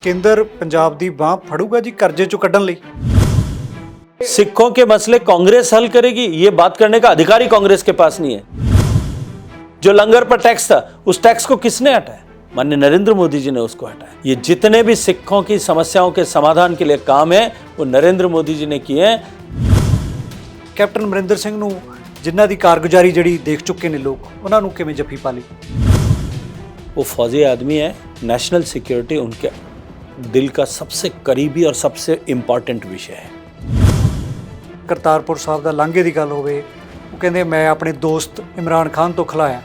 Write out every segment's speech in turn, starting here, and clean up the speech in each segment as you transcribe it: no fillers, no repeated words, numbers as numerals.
केंद्र पंजाब दी बांह फड़ूगा जी कर्जे चों कड्ढण लई। सिखों के मसले कांग्रेस हल करेगी, ये बात करने का अधिकार ही कांग्रेस के पास नहीं है। जो लंगर पर टैक्स था, उस टैक्स को किसने हटाया? माननीय नरेंद्र मोदी जी ने उसको हटाया। ये जितने भी सिखों की समस्याओं के समाधान के लिए काम है, वो नरेंद्र मोदी जी ने किए हैं। कैप्टन अमरिंदर सिंह नूं जिन्हां दी कारगुजारी जिहड़ी देख चुके ने लोग, उन्हां नूं किवें जफ्फी पा लई? वो फौजी आदमी है, नेशनल सिक्योरिटी उनके दिल का सबसे करीबी और सबसे इंपॉर्टेंट विषय है। करतारपुर साहब दा लांघे दी गल होवे, वो कहंदे मैं अपने दोस्त इमरान खान तो खिलाया।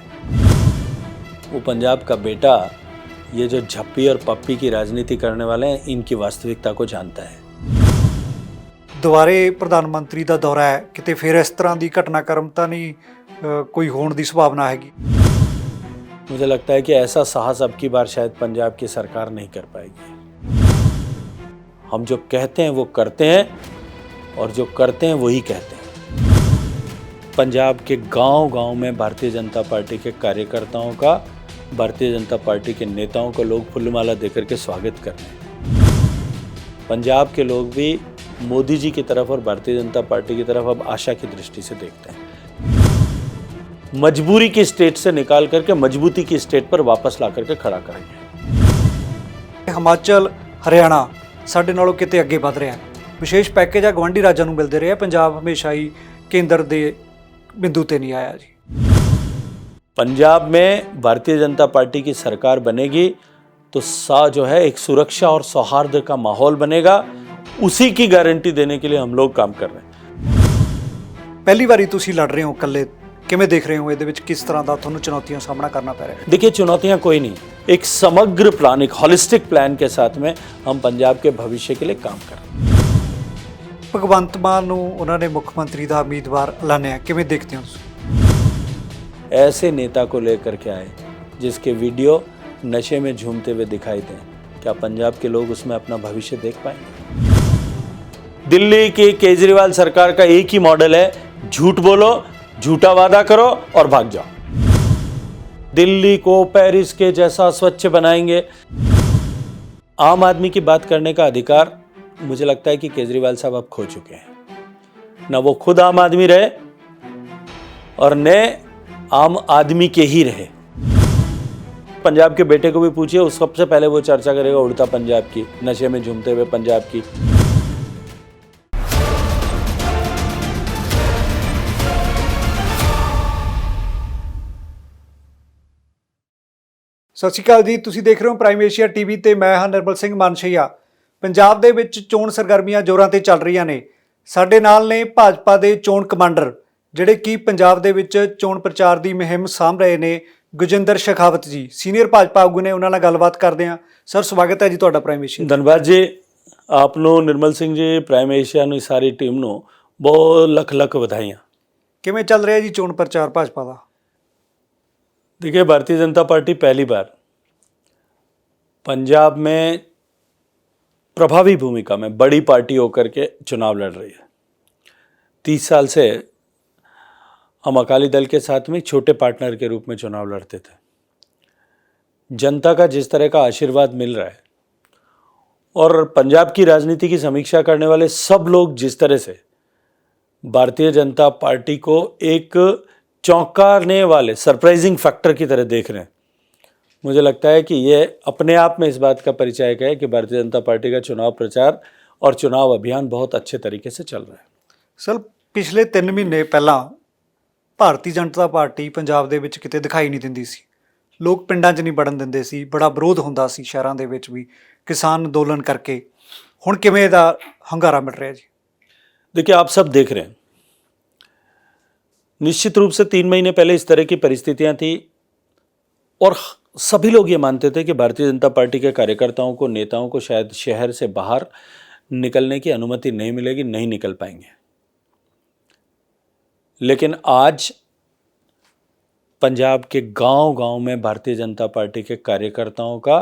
वो पंजाब का बेटा ये जो झप्पी और पप्पी की राजनीति करने वाले हैं, इनकी वास्तविकता को जानता है। दुबारे प्रधानमंत्री का दौरा है, किते फिर इस तरह की घटनाक्रम तो नहीं कोई होने की संभावना हैगी? मुझे लगता है कि ऐसा साहस अब की बार शायद पंजाब की सरकार नहीं कर पाएगी। हम जो कहते हैं वो करते हैं, और जो करते हैं वही कहते हैं। पंजाब के गांव-गांव में भारतीय जनता पार्टी के कार्यकर्ताओं का, भारतीय जनता पार्टी के नेताओं को लोग फूलमाला देकर के स्वागत कर रहे हैं। पंजाब के लोग भी मोदी जी की तरफ और भारतीय जनता पार्टी की तरफ अब आशा की दृष्टि से देखते हैं। मजबूरी की स्टेट से निकाल करके मजबूती की स्टेट पर वापस ला करके खड़ा करेंगे। हिमाचल हरियाणा साडे नालों किते अगे वध रहा है, विशेष पैकेज आ गवांढी राज्यों नूं मिलते रहे। पंजाब हमेशा ही केंद्र दे बिंदु ते नहीं आया जी। पंजाब में भारतीय जनता पार्टी की सरकार बनेगी तो जो है एक सुरक्षा और सौहार्द का माहौल बनेगा, उसी की गारंटी देने के लिए हम लोग काम कर रहे हैं। पहली बारी तुसी लड़ रहे हो कल्ले, किवें देख रहे हो? ये किस तरह का तुहानूं चुनौतियों सामना करना पै रहा है? देखिए, चुनौतियां कोई नहीं, एक समग्र प्लान, एक हॉलिस्टिक प्लान के साथ में हम पंजाब के भविष्य के लिए काम कर रहे हैं। भगवंत मान नूं उन्होंने मुख्यमंत्री का उम्मीदवार ऐलानिया, किवें देखते हो तुसीं? ऐसे नेता को लेकर के आए जिसके वीडियो नशे में झूमते हुए दिखाई दें, क्या पंजाब के लोग उसमें अपना भविष्य देख पाएंगे? दिल्ली की केजरीवाल सरकार का एक ही मॉडल है, झूठ बोलो, झूठा वादा करो और भाग जाओ। दिल्ली को पेरिस के जैसा स्वच्छ बनाएंगे। आम आदमी की बात करने का अधिकार मुझे लगता है कि केजरीवाल साहब अब खो चुके हैं। ना वो खुद आम आदमी रहे और न आम आदमी के ही रहे। पंजाब के बेटे को भी पूछिए, उस सबसे पहले वो चर्चा करेगा उड़ता पंजाब की, नशे में झूमते हुए पंजाब की। सत श्री अकाल जी, तुसीं देख रहे हो प्राइम एशिया टीवी ते मैं हाँ निर्मल सिंह मानशईया। पंजाब दे विच चोण सरगर्मियां जोरां ते चल रही ने। साडे नाल ने भाजपा दे चोण कमांडर जिहड़े कि पंजाब दे विच चोण प्रचार दी मुहिम साਂਭ रहे ने, गुरजिंदर शेखावत जी, सीनियर भाजपा आगू ने। उन्हां नाल गलबात करदे हां। सर, स्वागत है जी तुहाडा प्राइम एशिया। धन्यवाद जी, आप नूं निर्मल सिंह जी, प्राइम एशिया नूं सारी टीम नूं बहुत लख लख बधाइयां। किवें चल रहा जी चोण प्रचार भाजपा दा? देखिए, भारतीय जनता पार्टी पहली बार पंजाब में प्रभावी भूमिका में बड़ी पार्टी होकर के चुनाव लड़ रही है। 30 साल से हम अकाली दल के साथ में छोटे पार्टनर के रूप में चुनाव लड़ते थे। जनता का जिस तरह का आशीर्वाद मिल रहा है और पंजाब की राजनीति की समीक्षा करने वाले सब लोग जिस तरह से भारतीय जनता पार्टी को एक चौंकाने वाले सरप्राइजिंग फैक्टर की तरह देख रहे हैं, मुझे लगता है कि ये अपने आप में इस बात का परिचायक है कि भारतीय जनता पार्टी का चुनाव प्रचार और चुनाव अभियान बहुत अच्छे तरीके से चल रहा है। सर, पिछले 3 महीने पहला भारतीय जनता पार्टी पंजाब दे विच किते दिखाई नहीं दिंदी सी। लोग पिंडां 'च नहीं वड़न दिंदे सी, बड़ा विरोध हुंदा सी शहरां दे विच भी किसान अंदोलन करके। हुण किवें दा हंगारा मिल रहा जी? देखिए, आप सब देख रहे हैं, निश्चित रूप से 3 महीने पहले इस तरह की परिस्थितियां थी और सभी लोग ये मानते थे कि भारतीय जनता पार्टी के कार्यकर्ताओं को, नेताओं को शायद शहर से बाहर निकलने की अनुमति नहीं मिलेगी, नहीं निकल पाएंगे। लेकिन आज पंजाब के गांव-गांव में भारतीय जनता पार्टी के कार्यकर्ताओं का,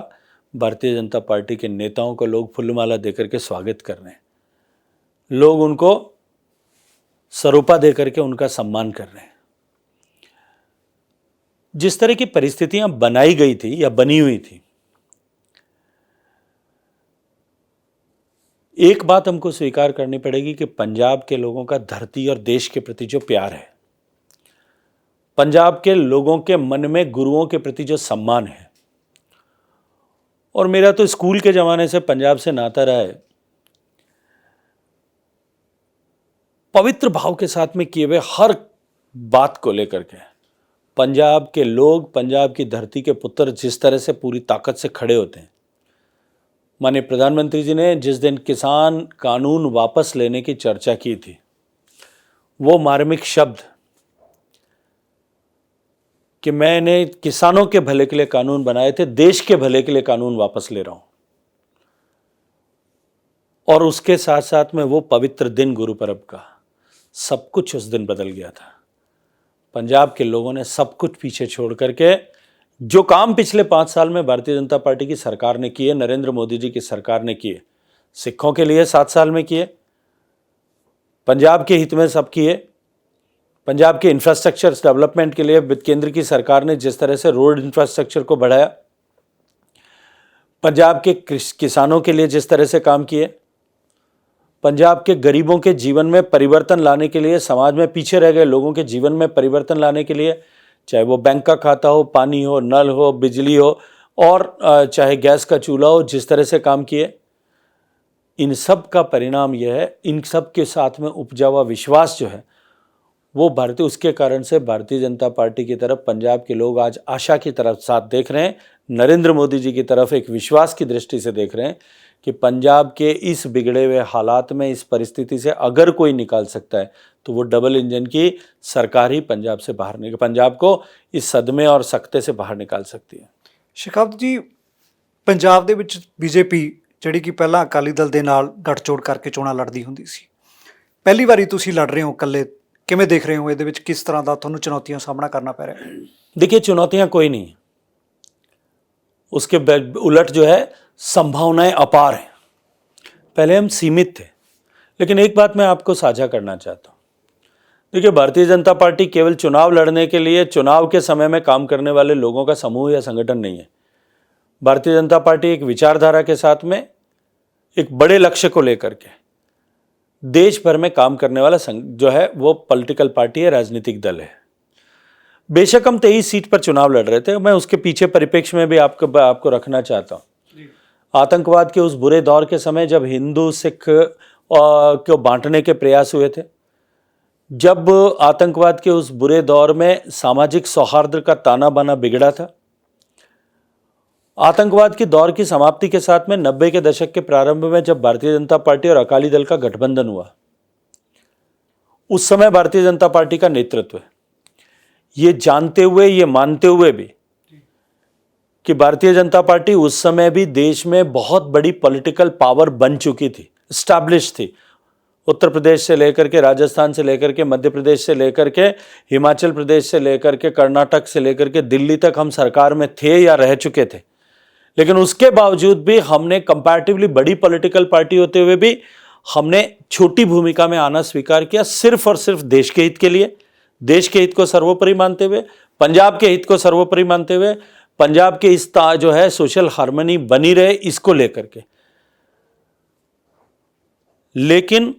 भारतीय जनता पार्टी के नेताओं को लोग फूलमाला देकर के स्वागत कर रहे हैं। लोग उनको सरोपा देकर के उनका सम्मान कर रहे हैं। जिस तरह की परिस्थितियां बनाई गई थी या बनी हुई थी, एक बात हमको स्वीकार करनी पड़ेगी कि पंजाब के लोगों का धरती और देश के प्रति जो प्यार है, पंजाब के लोगों के मन में गुरुओं के प्रति जो सम्मान है, और मेरा तो स्कूल के ज़माने से पंजाब से नाता रहा है, पवित्र भाव के साथ में किए हुए हर बात को लेकर के पंजाब के लोग, पंजाब की धरती के पुत्र जिस तरह से पूरी ताकत से खड़े होते हैं। माननीय प्रधानमंत्री जी ने जिस दिन किसान कानून वापस लेने की चर्चा की थी, वो मार्मिक शब्द कि मैंने किसानों के भले के लिए कानून बनाए थे, देश के भले के लिए कानून वापस ले रहा हूं, और उसके साथ साथ में वो पवित्र दिन गुरु पर्व का, सब कुछ उस दिन बदल गया था। पंजाब के लोगों ने सब कुछ पीछे छोड़ करके जो काम पिछले 5 साल में भारतीय जनता पार्टी की सरकार ने किए, नरेंद्र मोदी जी की सरकार ने किए, सिखों के लिए 7 साल में किए, पंजाब के हित में सब किए, पंजाब के इंफ्रास्ट्रक्चर डेवलपमेंट के लिए केंद्र की सरकार ने जिस तरह से रोड इंफ्रास्ट्रक्चर को बढ़ाया, पंजाब के किसानों के लिए जिस तरह से काम किए, पंजाब के गरीबों के जीवन में परिवर्तन लाने के लिए, समाज में पीछे रह गए लोगों के जीवन में परिवर्तन लाने के लिए, चाहे वो बैंक का खाता हो, पानी हो, नल हो, बिजली हो, और चाहे गैस का चूल्हा हो, जिस तरह से काम किए, इन सब का परिणाम यह है, इन सब के साथ में उपजा हुआ विश्वास जो है वो उसके कारण से भारतीय जनता पार्टी की तरफ पंजाब के लोग आज आशा की तरफ साथ देख रहे हैं, नरेंद्र मोदी जी की तरफ एक विश्वास की दृष्टि से देख रहे हैं कि पंजाब के इस बिगड़े हुए हालात में, इस परिस्थिति से अगर कोई निकाल सकता है तो वो डबल इंजन की सरकार ही पंजाब को इस सदमे और सख्ते से बाहर निकाल सकती है। ਸ਼ਿਕਾਵਤ ਜੀ, ਪੰਜਾਬ ਦੇ ਵਿੱਚ ਬੀਜੇਪੀ ਜਿਹੜੀ ਕਿ ਪਹਿਲਾਂ ਅਕਾਲੀ ਦਲ ਦੇ ਨਾਲ ਗੱਠਜੋੜ ਕਰਕੇ ਚੋਣਾਂ ਲੜਦੀ ਹੁੰਦੀ ਸੀ, ਪਹਿਲੀ ਵਾਰੀ ਤੁਸੀਂ ਲੜ ਰਹੇ ਹੋ ਇਕੱਲੇ, ਕਿਵੇਂ ਦੇਖ ਰਹੇ ਹੋ ਇਹਦੇ ਵਿੱਚ ਕਿਸ ਤਰ੍ਹਾਂ ਦਾ ਤੁਹਾਨੂੰ ਚੁਣੌਤੀਆਂ ਸਾਹਮਣਾ करना पै रहा है? देखिए, चुनौतियां कोई नहीं, उसके उलट जो है संभावनाएं अपार हैं। पहले हम सीमित थे, लेकिन एक बात मैं आपको साझा करना चाहता हूं। देखिए, भारतीय जनता पार्टी केवल चुनाव लड़ने के लिए चुनाव के समय में काम करने वाले लोगों का समूह या संगठन नहीं है। भारतीय जनता पार्टी एक विचारधारा के साथ में एक बड़े लक्ष्य को लेकर के देश भर में काम करने वाला जो है वो पॉलिटिकल पार्टी है, राजनीतिक दल है। बेशक हम 23 सीट पर चुनाव लड़ रहे थे, मैं उसके पीछे परिप्रेक्ष्य में भी आपको रखना चाहता हूं। आतंकवाद के उस बुरे दौर के समय जब हिंदू सिख को बांटने के प्रयास हुए थे, जब आतंकवाद के उस बुरे दौर में सामाजिक सौहार्द का ताना बाना बिगड़ा था, आतंकवाद की दौर की समाप्ति के साथ में 90 के दशक के प्रारंभ में जब भारतीय जनता पार्टी और अकाली दल का गठबंधन हुआ, उस समय भारतीय जनता पार्टी का नेतृत्व ये जानते हुए, ये मानते हुए भी कि भारतीय जनता पार्टी उस समय भी देश में बहुत बड़ी पॉलिटिकल पावर बन चुकी थी, स्टैब्लिश थी। उत्तर प्रदेश से लेकर के, राजस्थान से लेकर के, मध्य प्रदेश से लेकर के, हिमाचल प्रदेश से लेकर के, कर्नाटक से लेकर के दिल्ली तक हम सरकार में थे या रह चुके थे। लेकिन उसके बावजूद भी हमने कंपैरेटिवली बड़ी पॉलिटिकल पार्टी होते हुए भी हमने छोटी भूमिका में आना स्वीकार किया, सिर्फ और सिर्फ देश के हित के लिए, देश के हित को सर्वोपरि मानते हुए, पंजाब के हित को सर्वोपरि मानते हुए, पंजाब के इस जो है सोशल हार्मनी बनी रहे इसको लेकर के। लेकिन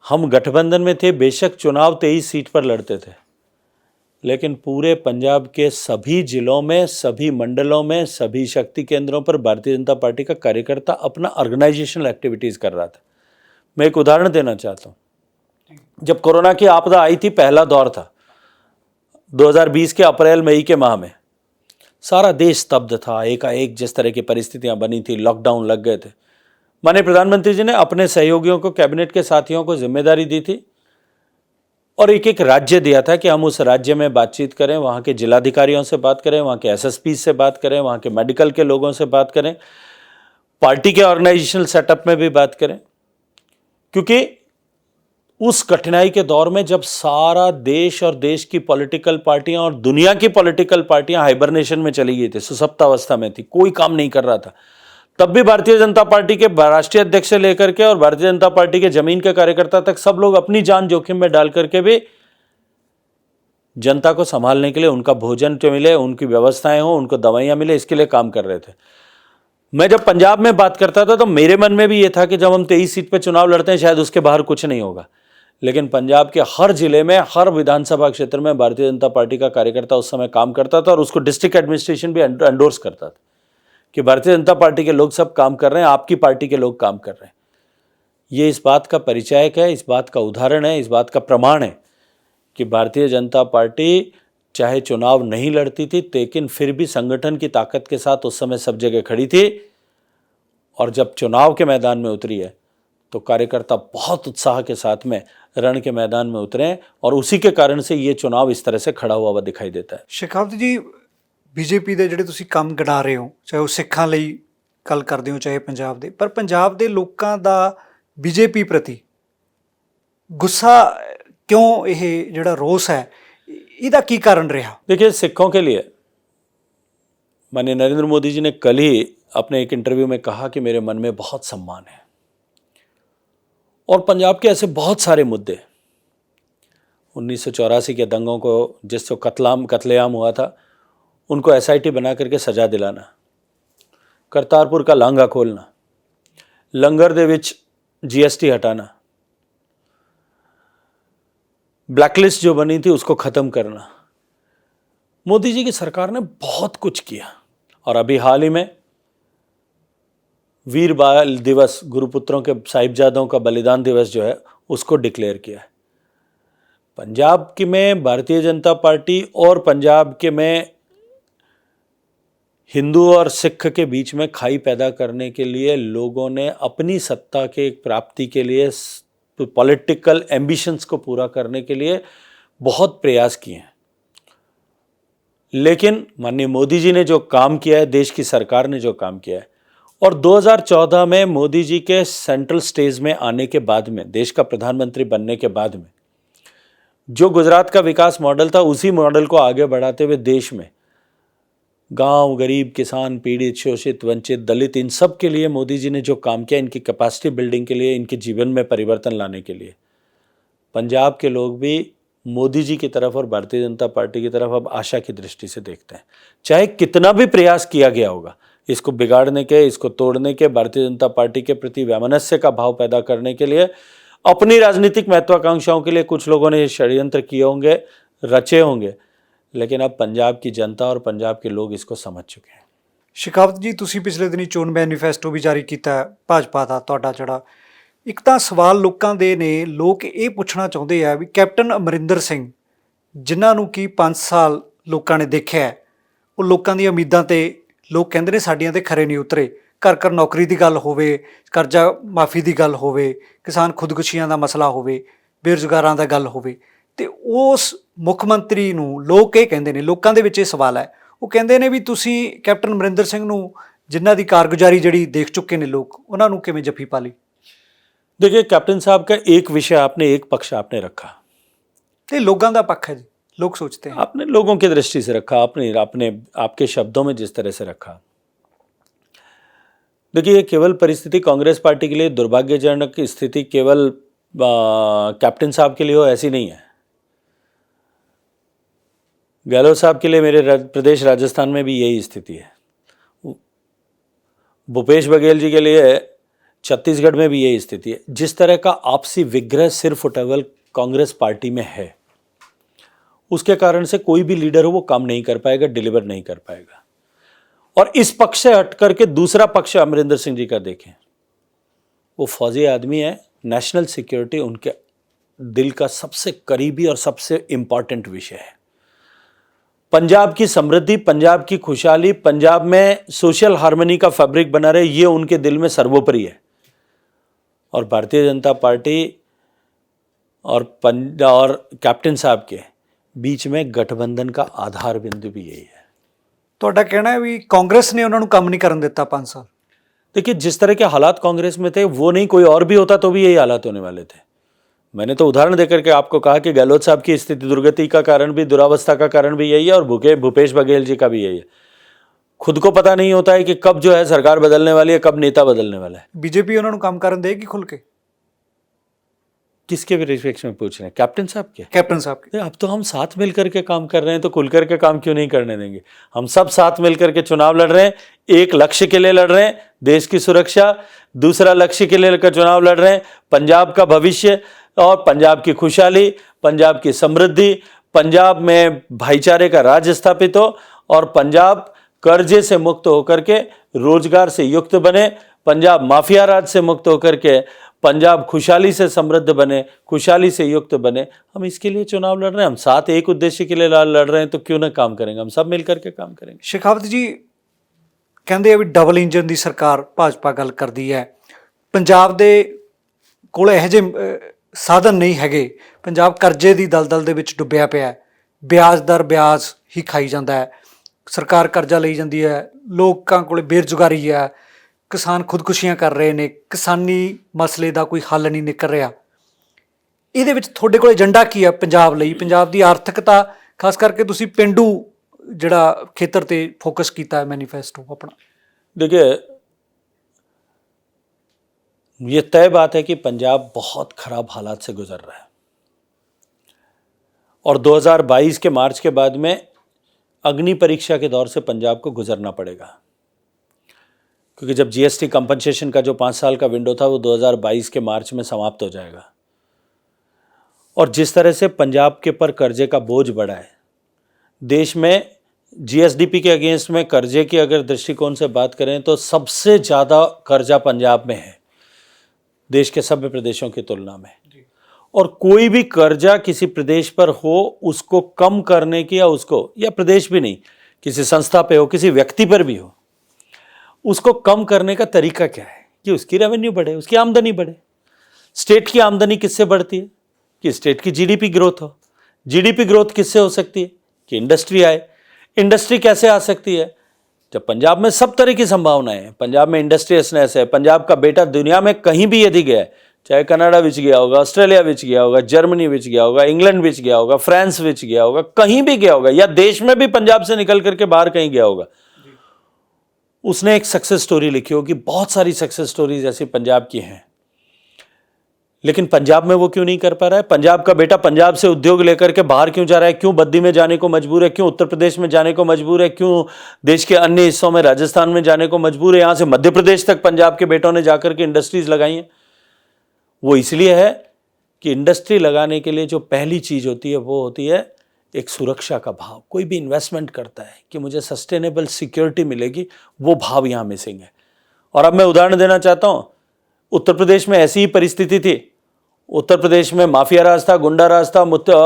हम गठबंधन में थे, बेशक चुनाव 23 सीट पर लड़ते थे, लेकिन पूरे पंजाब के सभी जिलों में, सभी मंडलों में, सभी शक्ति केंद्रों पर भारतीय जनता पार्टी का कार्यकर्ता अपना ऑर्गेनाइजेशनल एक्टिविटीज कर रहा था। मैं एक उदाहरण देना चाहता हूं। जब कोरोना की आपदा आई थी, पहला दौर था 2020 के अप्रैल मई के माह में, सारा देश स्तब्ध था, एकाएक जिस तरह की परिस्थितियां बनी थी, लॉकडाउन लग गए थे। माननीय प्रधानमंत्री जी ने अपने सहयोगियों को, कैबिनेट के साथियों को जिम्मेदारी दी थी और एक एक राज्य दिया था कि हम उस राज्य में बातचीत करें, वहाँ के जिलाधिकारियों से बात करें, वहाँ के एसएसपी से बात करें, वहाँ के मेडिकल के लोगों से बात करें, पार्टी के ऑर्गेनाइजेशनल सेटअप में भी बात करें। क्योंकि उस कठिनाई के दौर में जब सारा देश और देश की पॉलिटिकल पार्टियां और दुनिया की पॉलिटिकल पार्टियां हाइबरनेशन में चली गई थी, सुसप्तावस्था में थी, कोई काम नहीं कर रहा था, तब भी भारतीय जनता पार्टी के राष्ट्रीय अध्यक्ष से लेकर के और भारतीय जनता पार्टी के जमीन के कार्यकर्ता तक सब लोग अपनी जान जोखिम में डाल करके भी जनता को संभालने के लिए, उनका भोजन जो मिले, उनकी व्यवस्थाएं हो, उनको दवाइयां मिले, इसके लिए काम कर रहे थे। मैं जब पंजाब में बात करता था तो मेरे मन में भी ये था कि जब हम 23 सीट पे चुनाव लड़ते हैं शायद उसके बाहर कुछ नहीं होगा, लेकिन पंजाब के हर जिले में, हर विधानसभा क्षेत्र में भारतीय जनता पार्टी का कार्यकर्ता उस समय काम करता था और उसको डिस्ट्रिक्ट एडमिनिस्ट्रेशन भी एंडोर्स करता था कि भारतीय जनता पार्टी के लोग सब काम कर रहे हैं, आपकी पार्टी के लोग काम कर रहे हैं। ये इस बात का परिचायक है, इस बात का उदाहरण है, इस बात का प्रमाण है कि भारतीय जनता पार्टी चाहे चुनाव नहीं लड़ती थी लेकिन फिर भी संगठन की ताकत के साथ उस समय सब जगह खड़ी थी, और जब चुनाव के मैदान में उतरी है तो कार्यकर्ता बहुत उत्साह के साथ में रण के मैदान में उतरे हैं, और उसी के कारण से ये चुनाव इस तरह से खड़ा हुआ दिखाई देता है। शेखावत जी, ਬੀਜੇਪੀ ਦੇ ਜਿਹੜੇ ਤੁਸੀਂ ਕੰਮ ਗਿਣਾ ਰਹੇ ਹੋ, ਚਾਹੇ ਉਹ ਸਿੱਖਾਂ ਲਈ ਗੱਲ ਕਰਦੇ ਹੋ ਚਾਹੇ ਪੰਜਾਬ ਦੇ, ਪਰ ਪੰਜਾਬ ਦੇ ਲੋਕਾਂ ਦਾ ਬੀਜੇਪੀ ਪ੍ਰਤੀ ਗੁੱਸਾ ਕਿਉਂ, ਇਹ ਜਿਹੜਾ ਰੋਸ ਹੈ ਇਹਦਾ ਕੀ ਕਾਰਨ ਰਿਹਾ? देखिए, सिखों के लिए माननीय नरेंद्र मोदी जी ने कल ही अपने एक इंटरव्यू में कहा कि मेरे मन में बहुत सम्मान है, और पंजाब के ऐसे बहुत सारे मुद्दे, 1984 के दंगों को जिससे कत्लेआम हुआ था उनको SIT बना करके सजा दिलाना, करतारपुर का लांघा खोलना, लंगर दे विच GST हटाना, ब्लैकलिस्ट जो बनी थी उसको ख़त्म करना, मोदी जी की सरकार ने बहुत कुछ किया। और अभी हाल ही में वीर बाल दिवस, गुरुपुत्रों के साहिबजादों का बलिदान दिवस जो है उसको डिक्लेयर किया है। पंजाब की में भारतीय जनता पार्टी और पंजाब के में हिंदू और सिख के बीच में खाई पैदा करने के लिए लोगों ने अपनी सत्ता के प्राप्ति के लिए, पॉलिटिकल एम्बिशंस को पूरा करने के लिए बहुत प्रयास किए हैं, लेकिन माननीय मोदी जी ने जो काम किया है, देश की सरकार ने जो काम किया है, और 2014 में मोदी जी के सेंट्रल स्टेज में आने के बाद में, देश का प्रधानमंत्री बनने के बाद में, जो गुजरात का विकास मॉडल था उसी मॉडल को आगे बढ़ाते हुए देश में गांव, गरीब, किसान, पीड़ित, शोषित, वंचित, दलित, इन सब के लिए मोदी जी ने जो काम किया, इनकी कैपेसिटी बिल्डिंग के लिए, इनके जीवन में परिवर्तन लाने के लिए, पंजाब के लोग भी मोदी जी की तरफ और भारतीय जनता पार्टी की तरफ अब आशा की दृष्टि से देखते हैं। चाहे कितना भी प्रयास किया गया होगा इसको बिगाड़ने के, इसको तोड़ने के, भारतीय जनता पार्टी के प्रति वैमनस्य का भाव पैदा करने के लिए, अपनी राजनीतिक महत्वाकांक्षाओं के लिए कुछ लोगों ने षड्यंत्र किए होंगे, रचे होंगे, लेकिन अब पंजाब की जनता और पंजाब के लोग इसको समझ चुके हैं। शेखावत जी, ਤੁਸੀਂ ਪਿਛਲੇ ਦਿਨੀ ਚੋਣ ਮੈਨੀਫੈਸਟੋ ਵੀ ਜਾਰੀ ਕੀਤਾ ਭਾਜਪਾ ਦਾ, ਤੁਹਾਡਾ ਜਿਹੜਾ ਇੱਕ ਤਾਂ ਸਵਾਲ ਲੋਕਾਂ ਦੇ ਨੇ, ਲੋਕ ਇਹ ਪੁੱਛਣਾ ਚਾਹੁੰਦੇ ਆ ਵੀ ਕੈਪਟਨ ਅਮਰਿੰਦਰ ਸਿੰਘ ਜਿਨ੍ਹਾਂ ਨੂੰ ਕਿ 5 ਸਾਲ ਲੋਕਾਂ ਨੇ ਦੇਖਿਆ, ਉਹ ਲੋਕਾਂ ਦੀਆਂ ਉਮੀਦਾਂ ਤੇ ਲੋਕ ਕਹਿੰਦੇ ਨੇ ਸਾਡੀਆਂ ਤੇ ਖਰੇ ਨਹੀਂ ਉਤਰੇ। ਘਰ ਘਰ ਨੌਕਰੀ ਦੀ ਗੱਲ ਹੋਵੇ, ਕਰਜ਼ਾ ਮਾਫੀ ਦੀ ਗੱਲ ਹੋਵੇ, ਕਿਸਾਨ ਖੁਦਕੁਸ਼ੀਆਂ ਦਾ ਮਸਲਾ ਹੋਵੇ, ਬੇਰੁਜ਼ਗਾਰਾਂ ਦਾ ਗੱਲ ਹੋਵੇ, ਤੇ ਉਸ ਮੁੱਖ ਮੰਤਰੀ ਨੂੰ ਲੋਕ ਇਹ ਕਹਿੰਦੇ ਨੇ, ਲੋਕਾਂ ਦੇ ਵਿੱਚ ਇਹ ਸਵਾਲ ਹੈ, ਉਹ ਕਹਿੰਦੇ ਨੇ ਵੀ ਤੁਸੀਂ ਕੈਪਟਨ ਅਮਰਿੰਦਰ ਸਿੰਘ ਨੂੰ ਜਿਨ੍ਹਾਂ ਦੀ ਕਾਰਗੁਜ਼ਾਰੀ ਜਿਹੜੀ ਦੇਖ ਚੁੱਕੇ ਨੇ ਲੋਕ, ਉਹਨਾਂ ਨੂੰ ਕਿਵੇਂ ਜੱਫੀ ਪਾ ਲਈ? देखिए, कैप्टन साहब का एक विषय आपने, एक पक्ष आपने रखा, ये लोगों का पक्ष है जी, लोग सोचते हैं, आपने लोगों की दृष्टि से रखा, आपने आपके शब्दों में जिस तरह से रखा। देखिए, ये केवल परिस्थिति कांग्रेस पार्टी के लिए दुर्भाग्यजनक स्थिति केवल कैप्टन साहब के लिए हो ऐसी नहीं है। गहलोत साहब के लिए मेरे प्रदेश राजस्थान में भी यही स्थिति है, भूपेश बघेल जी के लिए छत्तीसगढ़ में भी यही स्थिति है। जिस तरह का आपसी विग्रह सिर्फ केवल कांग्रेस पार्टी में है, उसके कारण से कोई भी लीडर हो वो काम नहीं कर पाएगा, डिलीवर नहीं कर पाएगा। और इस पक्ष से हट करके दूसरा पक्ष अमरिंदर सिंह जी का देखें, वो फौजी आदमी है, नेशनल सिक्योरिटी उनके दिल का सबसे करीबी और सबसे इंपॉर्टेंट विषय है। पंजाब की समृद्धि, पंजाब की खुशहाली, पंजाब में सोशल हार्मनी का फैब्रिक बना रहे, ये उनके दिल में सर्वोपरि है। और भारतीय जनता पार्टी और कैप्टन साहब के बीच में गठबंधन का आधार बिंदु भी यही है। ਤੁਹਾਡਾ ਕਹਿਣਾ है भी कांग्रेस ने उन्होंने काम नहीं करने देता 5 साल? देखिए, जिस तरह के हालात कांग्रेस में थे वो नहीं कोई और भी होता तो भी यही हालात होने वाले थे। मैंने तो उदाहरण देकर के आपको कहा कि गहलोत साहब की स्थिति दुर्गति का कारण भी, दुरावस्था का कारण भी यही है, और भूपेश बघेल जी का भी यही है। खुद को पता नहीं होता है कि कब जो है सरकार बदलने वाली है, कब नेता बदलने वाला है। बीजेपी उन्होंने काम करन देगी खुल के? किसके रिस्पेक्ट में पूछ रहे हैं? कैप्टन साहब के? कैप्टन साहब के। अब तो हम साथ मिल करके काम कर रहे हैं, तो खुल करके काम क्यों नहीं करने देंगे? हम सब साथ मिल करके चुनाव लड़ रहे हैं, एक लक्ष्य के लिए लड़ रहे हैं, देश की सुरक्षा। दूसरा लक्ष्य के लिए लेकर चुनाव लड़ रहे हैं, पंजाब का भविष्य और पंजाब की खुशहाली, पंजाब की समृद्धि, पंजाब में भाईचारे का राज स्थापित हो और पंजाब कर्जे से मुक्त होकर के रोजगार से युक्त बने, पंजाब माफिया राज से मुक्त होकर के पंजाब खुशहाली से समृद्ध बने, खुशहाली से युक्त बने। हम इसके लिए चुनाव लड़ रहे हैं, हम साथ एक उद्देश्य के लिए लड़ रहे हैं, तो क्यों ना काम करेंगे? हम सब मिल करके काम करेंगे। शेखावत जी ਕਹਿੰਦੇ ਆ ਵੀ ਡਬਲ ਇੰਜਨ ਦੀ ਸਰਕਾਰ ਭਾਜਪਾ ਗੱਲ ਕਰਦੀ ਹੈ, ਪੰਜਾਬ ਦੇ ਕੋਲ ਇਹੋ ਜਿਹੇ ਸਾਧਨ ਨਹੀਂ ਹੈਗੇ, ਪੰਜਾਬ ਕਰਜ਼ੇ ਦੀ ਦਲਦਲ ਦੇ ਵਿੱਚ ਡੁੱਬਿਆ ਪਿਆ ਹੈ, ਵਿਆਜ ਦਰ ਵਿਆਜ ਹੀ ਖਾਈ ਜਾਂਦਾ ਹੈ, ਸਰਕਾਰ ਕਰਜ਼ਾ ਲਈ ਜਾਂਦੀ ਹੈ, ਲੋਕਾਂ ਕੋਲ ਬੇਰੁਜ਼ਗਾਰੀ ਹੈ, ਕਿਸਾਨ ਖੁਦਕੁਸ਼ੀਆਂ ਕਰ ਰਹੇ ਨੇ, ਕਿਸਾਨੀ ਮਸਲੇ ਦਾ ਕੋਈ ਹੱਲ ਨਹੀਂ ਨਿਕਲ ਰਿਹਾ। ਇਹਦੇ ਵਿੱਚ ਤੁਹਾਡੇ ਕੋਲ ਏਜੰਡਾ ਕੀ ਹੈ ਪੰਜਾਬ ਲਈ? ਪੰਜਾਬ ਦੀ ਆਰਥਿਕਤਾ ਖਾਸ ਕਰਕੇ ਤੁਸੀਂ ਪਿੰਡੂ ਜਿਹੜਾ ਖੇਤਰ ਤੇ ਫੋਕਸ ਕੀਤਾ ਹੈ ਮੈਨੀਫੈਸਟੋ अपना। देखिए, ये तय बात है कि पंजाब बहुत खराब हालात से गुजर रहा है और 2022 के मार्च के बाद में अग्नि परीक्षा के दौर से पंजाब को गुजरना पड़ेगा, क्योंकि जब जीएसटी कंपनसेशन का जो 5 साल का विंडो था वो 2022 के मार्च में समाप्त हो जाएगा। और जिस तरह से पंजाब के पर कर्जे का बोझ बढ़ा है, देश में जीएसडीपी के अगेंस्ट में कर्जे की अगर दृष्टिकोण से बात करें तो सबसे ज़्यादा कर्जा पंजाब में है देश के सभी प्रदेशों की तुलना में। और कोई भी कर्जा किसी प्रदेश पर हो, उसको कम करने की या प्रदेश भी नहीं, किसी संस्था पे हो, किसी व्यक्ति पर भी हो, उसको कम करने का तरीका क्या है कि उसकी रेवेन्यू बढ़े, उसकी आमदनी बढ़े। स्टेट की आमदनी किससे बढ़ती है? कि स्टेट की जीडीपी ग्रोथ हो। जीडीपी ग्रोथ किससे हो सकती है? कि इंडस्ट्री आए। इंडस्ट्री कैसे आ सकती है? जब पंजाब में सब तरह की संभावनाएं हैं, पंजाब में इंडस्ट्रियसनेस है, पंजाब का बेटा दुनिया में कहीं भी यदि गया है, चाहे कनाडा विच गया होगा, ऑस्ट्रेलिया विच गया होगा, जर्मनी विच गया होगा, इंग्लैंड विच गया होगा, फ्रांस विच गया होगा, कहीं भी गया होगा, या देश में भी पंजाब से निकल करके बाहर कहीं गया होगा, उसने एक सक्सेस स्टोरी लिखी होगी। बहुत सारी सक्सेस स्टोरीज ऐसी पंजाब की हैं, लेकिन पंजाब में वो क्यों नहीं कर पा रहा है? पंजाब का बेटा पंजाब से उद्योग लेकर के बाहर क्यों जा रहा है? क्यों बद्दी में जाने को मजबूर है? क्यों उत्तर प्रदेश में जाने को मजबूर है? क्यों देश के अन्य हिस्सों में, राजस्थान में जाने को मजबूर है? यहाँ से मध्य प्रदेश तक पंजाब के बेटों ने जाकर के इंडस्ट्रीज लगाई हैं। वो इसलिए है कि इंडस्ट्री लगाने के लिए जो पहली चीज होती है वो होती है एक सुरक्षा का भाव। कोई भी इन्वेस्टमेंट करता है कि मुझे सस्टेनेबल सिक्योरिटी मिलेगी, वो भाव यहाँ मिसिंग है। और अब मैं उदाहरण देना चाहता हूँ, उत्तर प्रदेश में ऐसी ही परिस्थिति थी। उत्तर प्रदेश में माफिया राज था, गुंडा राज था,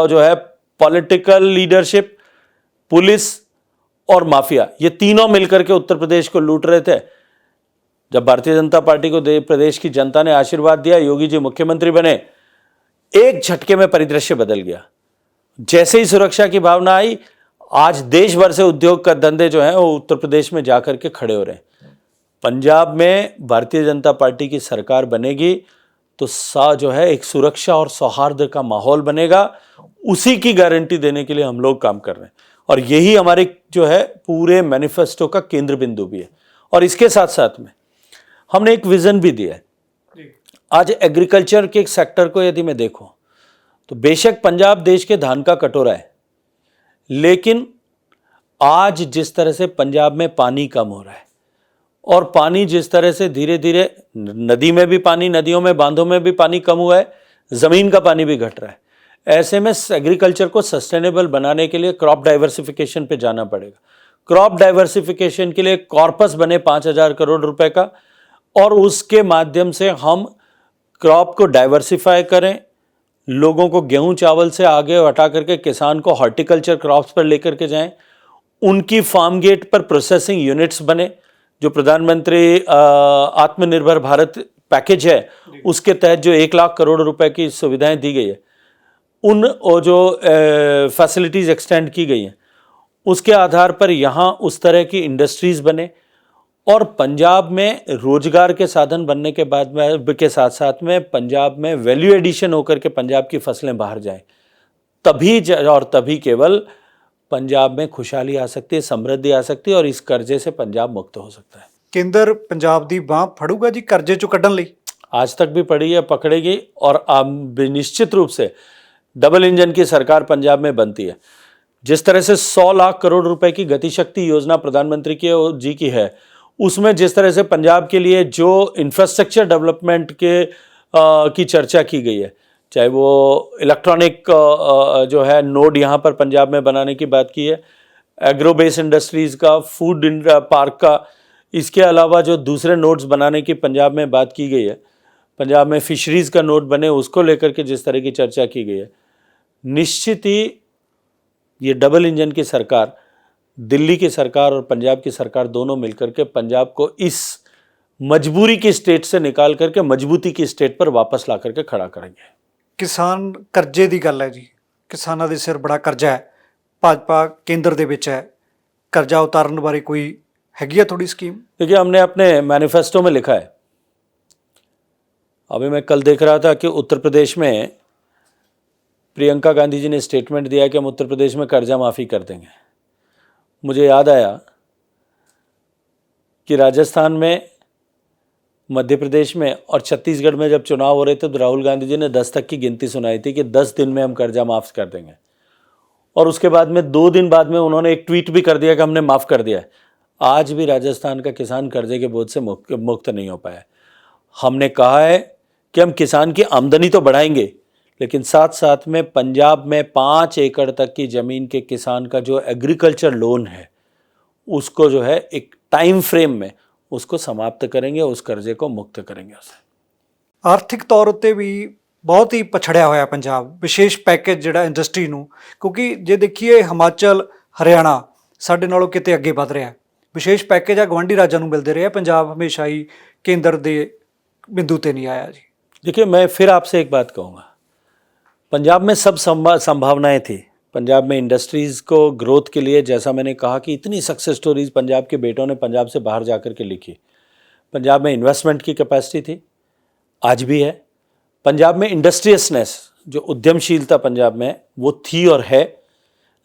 जो है पॉलिटिकल लीडरशिप, पुलिस और माफिया, ये तीनों मिलकर के उत्तर प्रदेश को लूट रहे थे। जब भारतीय जनता पार्टी को प्रदेश की जनता ने आशीर्वाद दिया, योगी जी मुख्यमंत्री बने, एक झटके में परिदृश्य बदल गया। जैसे ही सुरक्षा की भावना आई, आज देश भर से उद्योग का धंधे जो है वो उत्तर प्रदेश में जाकर के खड़े हो रहे हैं। पंजाब में भारतीय जनता पार्टी की सरकार बनेगी तो जो है एक सुरक्षा और सौहार्द का माहौल बनेगा। उसी की गारंटी देने के लिए हम लोग काम कर रहे हैं और यही हमारे जो है पूरे मैनिफेस्टो का केंद्र बिंदु भी है। और इसके साथ साथ में हमने एक विजन भी दिया है। आज एग्रीकल्चर के एक सेक्टर को यदि मैं देखूं तो बेशक पंजाब देश के धान का कटोरा है, लेकिन आज जिस तरह से पंजाब में पानी कम हो रहा है और पानी जिस तरह से धीरे धीरे नदी में भी पानी, नदियों में, बांधों में भी पानी कम हुआ है, ज़मीन का पानी भी घट रहा है, ऐसे में एग्रीकल्चर को सस्टेनेबल बनाने के लिए क्रॉप डाइवर्सिफिकेशन पे जाना पड़ेगा। क्रॉप डाइवर्सिफिकेशन के लिए कॉर्पस बने 5,000 करोड़ रुपए का और उसके माध्यम से हम क्रॉप को डाइवर्सिफाई करें, लोगों को गेहूं चावल से आगे हटा करके किसान को हॉर्टिकल्चर क्रॉप्स पर लेकर के जाएं, उनकी फार्म गेट पर प्रोसेसिंग यूनिट्स बने। जो प्रधानमंत्री आत्मनिर्भर भारत पैकेज है उसके तहत जो 1 लाख करोड़ रुपए की सुविधाएं दी गई है, उन जो फैसिलिटीज़ एक्सटेंड की गई हैं, उसके आधार पर यहाँ उस तरह की इंडस्ट्रीज़ बने और पंजाब में रोजगार के साधन बनने के बाद में के साथ साथ में पंजाब में वैल्यू एडिशन होकर के पंजाब की फसलें बाहर जाएं, तभी और तभी केवल पंजाब में खुशहाली आ सकती है, समृद्धि आ सकती है और इस कर्जे से पंजाब मुक्त हो सकता है। ਕੇਂਦਰ ਪੰਜਾਬ ਦੀ ਬਾਂਹ ਫੜੂਗਾ ਜੀ ਕਰਜ਼ੇ ਚੋਂ ਕੱਢਣ ਲਈ? आज तक भी पड़ी है, पकड़ेगी और अब निश्चित रूप से डबल इंजन की सरकार पंजाब में बनती है। जिस तरह से 100 लाख करोड़ रुपए की गति शक्ति योजना प्रधानमंत्री जी की है, उसमें जिस तरह से पंजाब के लिए जो इंफ्रास्ट्रक्चर डेवलपमेंट की चर्चा की गई है, चाहे वो इलेक्ट्रॉनिक जो है नोड यहाँ पर पंजाब में बनाने की बात की है, एग्रो बेस इंडस्ट्रीज़ का, फूड पार्क का, इसके अलावा जो दूसरे नोड्स बनाने की पंजाब में बात की गई है, पंजाब में फिशरीज़ का नोड बने उसको लेकर के जिस तरह की चर्चा की गई है, निश्चित ही ये डबल इंजन की सरकार, दिल्ली की सरकार और पंजाब की सरकार दोनों मिलकर के पंजाब को इस मजबूरी की स्टेट से निकाल करके मजबूती की स्टेट पर वापस ला करके खड़ा करेंगे। ਕਿਸਾਨ ਕਰਜ਼ੇ ਦੀ ਗੱਲ ਹੈ ਜੀ, ਕਿਸਾਨਾਂ ਦੇ ਸਿਰ ਬੜਾ ਕਰਜ਼ਾ ਹੈ, ਭਾਜਪਾ ਕੇਂਦਰ ਦੇ ਵਿੱਚ ਹੈ, ਕਰਜ਼ਾ ਉਤਾਰਨ ਬਾਰੇ ਕੋਈ हैगी है थोड़ी स्कीम? देखिए, हमने अपने मैनिफेस्टो में लिखा है, अभी मैं कल देख रहा था कि उत्तर प्रदेश में प्रियंका गांधी जी ने स्टेटमेंट दिया कि हम उत्तर प्रदेश में कर्जा माफ़ी कर देंगे। मुझे याद आया कि राजस्थान में, मध्य प्रदेश में और छत्तीसगढ़ में जब चुनाव हो रहे थे तो राहुल गांधी जी ने 10 तक की गिनती सुनाई थी कि 10 दिन में हम कर्जा माफ़ कर देंगे, और उसके बाद में 2 दिन बाद में उन्होंने एक ट्वीट भी कर दिया कि हमने माफ़ कर दिया है। आज भी राजस्थान का किसान कर्जे के बोझ से मुक्त नहीं हो पाया। हमने कहा है कि हम किसान की आमदनी तो बढ़ाएंगे, लेकिन साथ साथ में पंजाब में 5 एकड़ तक की ज़मीन के किसान का जो एग्रीकल्चर लोन है उसको जो है एक टाइम फ्रेम में उसको समाप्त करेंगे, उस कर्जे को मुक्त करेंगे उसे। ਆਰਥਿਕ ਤੌਰ ਉੱਤੇ ਵੀ ਬਹੁਤ ਹੀ ਪਛੜਿਆ ਹੋਇਆ ਪੰਜਾਬ, ਵਿਸ਼ੇਸ਼ ਪੈਕੇਜ ਜਿਹੜਾ ਇੰਡਸਟਰੀ ਨੂੰ, ਕਿਉਂਕਿ ਜੇ ਦੇਖੀਏ ਹਿਮਾਚਲ ਹਰਿਆਣਾ ਸਾਡੇ ਨਾਲੋਂ ਕਿਤੇ ਅੱਗੇ ਵੱਧ ਰਿਹਾ, ਵਿਸ਼ੇਸ਼ ਪੈਕੇਜ ਆ ਗਵਾਂਢੀ ਰਾਜਾਂ ਨੂੰ ਮਿਲਦੇ ਰਹੇ, ਪੰਜਾਬ ਹਮੇਸ਼ਾ ਹੀ ਕੇਂਦਰ ਦੇ ਬਿੰਦੂ ਤੇ नहीं आया जी। देखिए, मैं फिर आपसे एक बात कहूँगा, पंजाब में सब संभावनाएं थी। पंजाब में इंडस्ट्रीज़ को ग्रोथ के लिए, जैसा मैंने कहा कि इतनी सक्सेस स्टोरीज पंजाब के बेटों ने पंजाब से बाहर जाकर के लिखी। पंजाब में इन्वेस्टमेंट की कैपेसिटी थी, आज भी है। पंजाब में इंडस्ट्रियसनेस, जो उद्यमशीलता पंजाब में वो थी और है,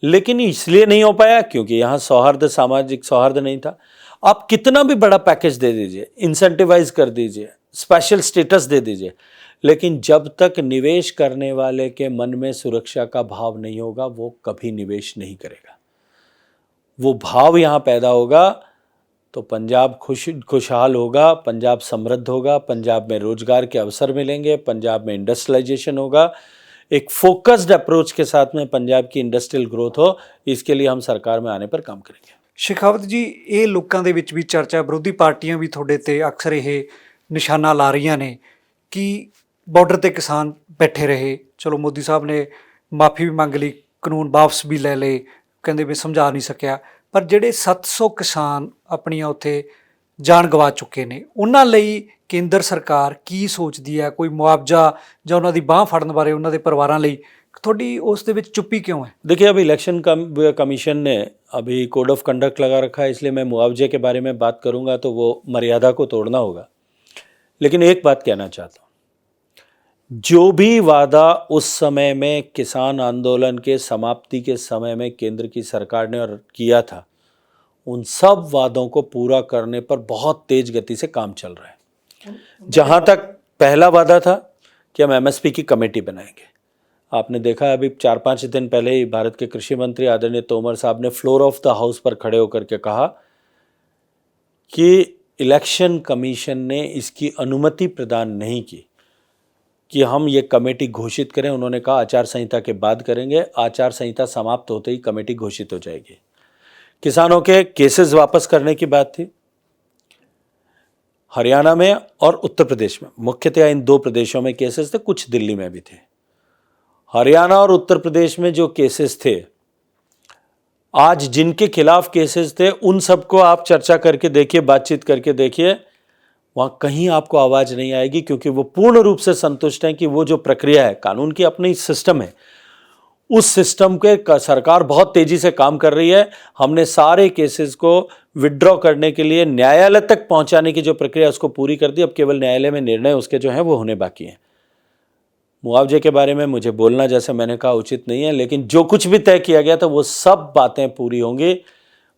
लेकिन इसलिए नहीं हो पाया क्योंकि यहाँ सौहार्द, सामाजिक सौहार्द नहीं था। आप कितना भी बड़ा पैकेज दे दीजिए, इंसेंटिवाइज कर दीजिए, स्पेशल स्टेटस दे दीजिए, लेकिन जब तक निवेश करने वाले के मन में सुरक्षा का भाव नहीं होगा वो कभी निवेश नहीं करेगा। वो भाव यहाँ पैदा होगा तो पंजाब खुशहाल होगा, पंजाब समृद्ध होगा, पंजाब में रोजगार के अवसर मिलेंगे, पंजाब में इंडस्ट्रियलाइजेशन होगा। एक फोकस्ड अप्रोच के साथ में पंजाब की इंडस्ट्रियल ग्रोथ हो, इसके लिए हम सरकार में आने पर काम करेंगे। ਸ਼ਿਖਾਵਤ ਜੀ, ਇਹ ਲੋਕਾਂ ਦੇ ਵਿੱਚ ਵੀ ਚਰਚਾ, ਵਿਰੋਧੀ ਪਾਰਟੀਆਂ ਵੀ ਤੁਹਾਡੇ ਤੇ ਅਕਸਰ ਇਹ ਨਿਸ਼ਾਨਾ ਲਾ ਰਹੀਆਂ ਨੇ ਕਿ ਬਾਰਡਰ ਤੇ ਕਿਸਾਨ ਬੈਠੇ ਰਹੇ, ਚਲੋ ਮੋਦੀ ਸਾਹਿਬ ਨੇ ਮਾਫੀ ਵੀ ਮੰਗ ਲਈ, ਕਾਨੂੰਨ ਵਾਪਸ ਵੀ ਲੈ ਲਏ, ਕਹਿੰਦੇ ਵੀ ਸਮਝਾ ਨਹੀਂ ਸਕਿਆ, ਪਰ ਜਿਹੜੇ 700 ਕਿਸਾਨ ਆਪਣੀਆਂ ਉੱਥੇ ਜਾਨ ਗਵਾ ਚੁੱਕੇ ਨੇ, ਉਹਨਾਂ ਲਈ ਕੇਂਦਰ ਸਰਕਾਰ ਕੀ ਸੋਚਦੀ ਹੈ? ਕੋਈ ਮੁਆਵਜ਼ਾ ਜਾਂ ਉਹਨਾਂ ਦੀ ਬਾਂਹ ਫੜਨ ਬਾਰੇ ਉਹਨਾਂ ਦੇ ਪਰਿਵਾਰਾਂ ਲਈ थोड़ी उस दे विच चुप्पी क्यों है? देखिए, अभी इलेक्शन कमीशन ने अभी कोड ऑफ कंडक्ट लगा रखा है, इसलिए मैं मुआवजे के बारे में बात करूंगा तो वो मर्यादा को तोड़ना होगा। लेकिन एक बात कहना चाहता हूँ, जो भी वादा उस समय में किसान आंदोलन के समाप्ति के समय में केंद्र की सरकार ने और किया था, उन सब वादों को पूरा करने पर बहुत तेज गति से काम चल रहा है। जहाँ तक पहला वादा था कि हम MSP की कमेटी बनाएंगे, आपने देखा अभी 4-5 दिन पहले ही भारत के कृषि मंत्री आदरणीय तोमर साहब ने फ्लोर ऑफ द हाउस पर खड़े होकर के कहा कि इलेक्शन कमीशन ने इसकी अनुमति प्रदान नहीं की कि हम ये कमेटी घोषित करें। उन्होंने कहा आचार संहिता के बाद करेंगे, आचार संहिता समाप्त होते ही कमेटी घोषित हो जाएगी। किसानों के केसेस वापस करने की बात थी। हरियाणा में और उत्तर प्रदेश में, मुख्यतः इन 2 प्रदेशों में केसेस थे, कुछ दिल्ली में भी थे। हरियाणा और उत्तर प्रदेश में जो केसेस थे, आज जिनके खिलाफ केसेस थे उन सबको आप चर्चा करके देखिए, बातचीत करके देखिए, वहाँ कहीं आपको आवाज़ नहीं आएगी, क्योंकि वो पूर्ण रूप से संतुष्ट हैं कि वो जो प्रक्रिया है, कानून की अपनी सिस्टम है, उस सिस्टम के सरकार बहुत तेज़ी से काम कर रही है। हमने सारे केसेस को विड्रॉ करने के लिए न्यायालय तक पहुँचाने की जो प्रक्रिया उसको पूरी कर दी। अब केवल न्यायालय में निर्णय उसके जो हैं वो होने बाकी हैं। मुआवजे के बारे में मुझे बोलना, जैसे मैंने कहा, उचित नहीं है, लेकिन जो कुछ भी तय किया गया था वो सब बातें पूरी होंगी।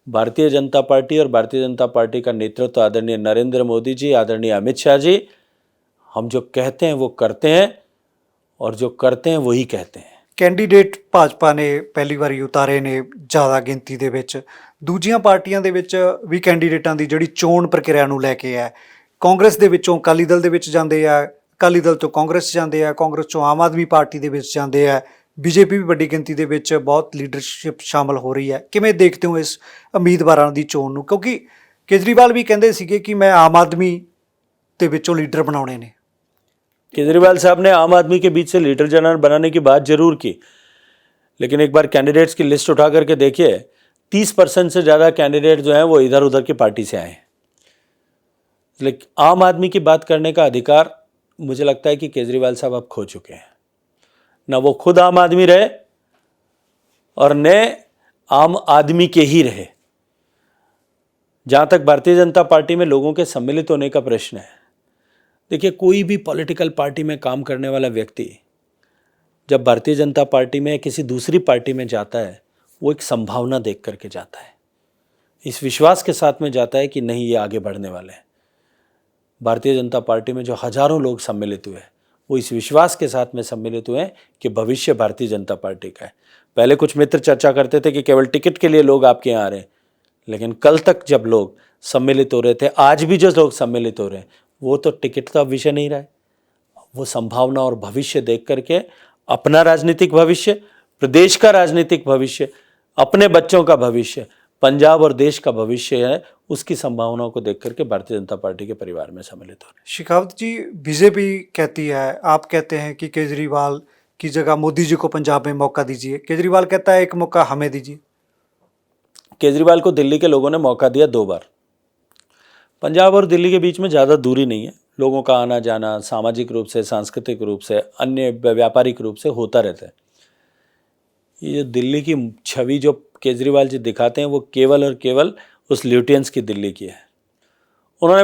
भारतीय जनता पार्टी और भारतीय जनता पार्टी का नेतृत्व आदरणीय नरेंद्र मोदी जी, आदरणीय अमित शाह जी, हम जो कहते हैं वो करते हैं और जो करते हैं वही कहते हैं। ਕੈਂਡੀਡੇਟ ਭਾਜਪਾ ਨੇ ਪਹਿਲੀ ਵਾਰੀ ਉਤਾਰੇ ਨੇ ਜ਼ਿਆਦਾ ਗਿਣਤੀ ਦੇ ਵਿੱਚ, ਦੂਜੀਆਂ ਪਾਰਟੀਆਂ ਦੇ ਵਿੱਚ ਵੀ ਕੈਂਡੀਡੇਟਾਂ ਦੀ ਜਿਹੜੀ ਚੋਣ ਪ੍ਰਕਿਰਿਆ ਨੂੰ ਲੈ ਕੇ ਹੈ। ਕਾਂਗਰਸ ਦੇ ਵਿੱਚੋਂ ਅਕਾਲੀ ਦਲ ਦੇ ਵਿੱਚ ਜਾਂਦੇ ਆ, ਅਕਾਲੀ ਦਲ ਤੋਂ ਕਾਂਗਰਸ 'ਚ ਜਾਂਦੇ ਆ, ਕਾਂਗਰਸ ਚੋਂ ਆਮ ਆਦਮੀ ਪਾਰਟੀ ਦੇ ਵਿੱਚ ਜਾਂਦੇ ਆ, ਬੀਜੇਪੀ ਵੀ ਵੱਡੀ ਗਿਣਤੀ ਦੇ ਵਿੱਚ ਬਹੁਤ ਲੀਡਰਸ਼ਿਪ ਸ਼ਾਮਲ ਹੋ ਰਹੀ ਹੈ। ਕਿਵੇਂ ਦੇਖਦੇ ਹੋ ਇਸ ਉਮੀਦਵਾਰਾਂ ਦੀ ਚੋਣ ਨੂੰ? ਕਿਉਂਕਿ ਕੇਜਰੀਵਾਲ ਵੀ ਕਹਿੰਦੇ ਸੀਗੇ ਕਿ ਮੈਂ ਆਮ ਆਦਮੀ ਦੇ ਵਿੱਚੋਂ ਲੀਡਰ ਬਣਾਉਣੇ ਨੇ। केजरीवाल साहब ने आम आदमी के बीच से लीडर जनरल बनाने की बात जरूर की, लेकिन एक बार कैंडिडेट्स की लिस्ट उठा करके देखिए, 30% से ज़्यादा कैंडिडेट जो हैं वो इधर उधर की पार्टी से आए हैं। लेकिन आम आदमी की बात करने का अधिकार मुझे लगता है कि केजरीवाल साहब अब खो चुके हैं। न वो खुद आम आदमी रहे और न आम आदमी के ही रहे। जहाँ तक भारतीय जनता पार्टी में लोगों के सम्मिलित होने का प्रश्न है, देखिए कोई भी पॉलिटिकल पार्टी में काम करने वाला व्यक्ति जब भारतीय जनता पार्टी में किसी दूसरी पार्टी में जाता है, वो एक संभावना देख करके जाता है, इस विश्वास के साथ में जाता है कि नहीं ये आगे बढ़ने वाले हैं। भारतीय जनता पार्टी में जो हजारों लोग सम्मिलित हुए वो इस विश्वास के साथ में सम्मिलित हुए हैं कि भविष्य भारतीय जनता पार्टी का है। पहले कुछ मित्र चर्चा करते थे कि केवल टिकट के लिए लोग आपके यहाँ आ रहे हैं, लेकिन कल तक जब लोग सम्मिलित हो रहे थे, आज भी जो लोग सम्मिलित हो रहे हैं, वो तो टिकट का विषय नहीं रहा है, वो संभावना और भविष्य देख करके अपना राजनीतिक भविष्य, प्रदेश का राजनीतिक भविष्य, अपने बच्चों का भविष्य, पंजाब और देश का भविष्य है, उसकी संभावनाओं को देख करके भारतीय जनता पार्टी के परिवार में सम्मिलित हो रहे हैं। शेखावत जी, बीजेपी कहती है, आप कहते हैं कि केजरीवाल की जगह मोदी जी को पंजाब में मौका दीजिए, केजरीवाल कहता है एक मौका हमें दीजिए। केजरीवाल को दिल्ली के लोगों ने मौका दिया 2 बार। पंजाब और दिल्ली के बीच में ज़्यादा दूरी नहीं है, लोगों का आना जाना सामाजिक रूप से, सांस्कृतिक रूप से, अन्य व्यापारिक रूप से होता रहता है। ये जो दिल्ली की छवि जो केजरीवाल जी दिखाते हैं वो केवल और केवल उस ल्यूटियंस की दिल्ली की है। उन्होंने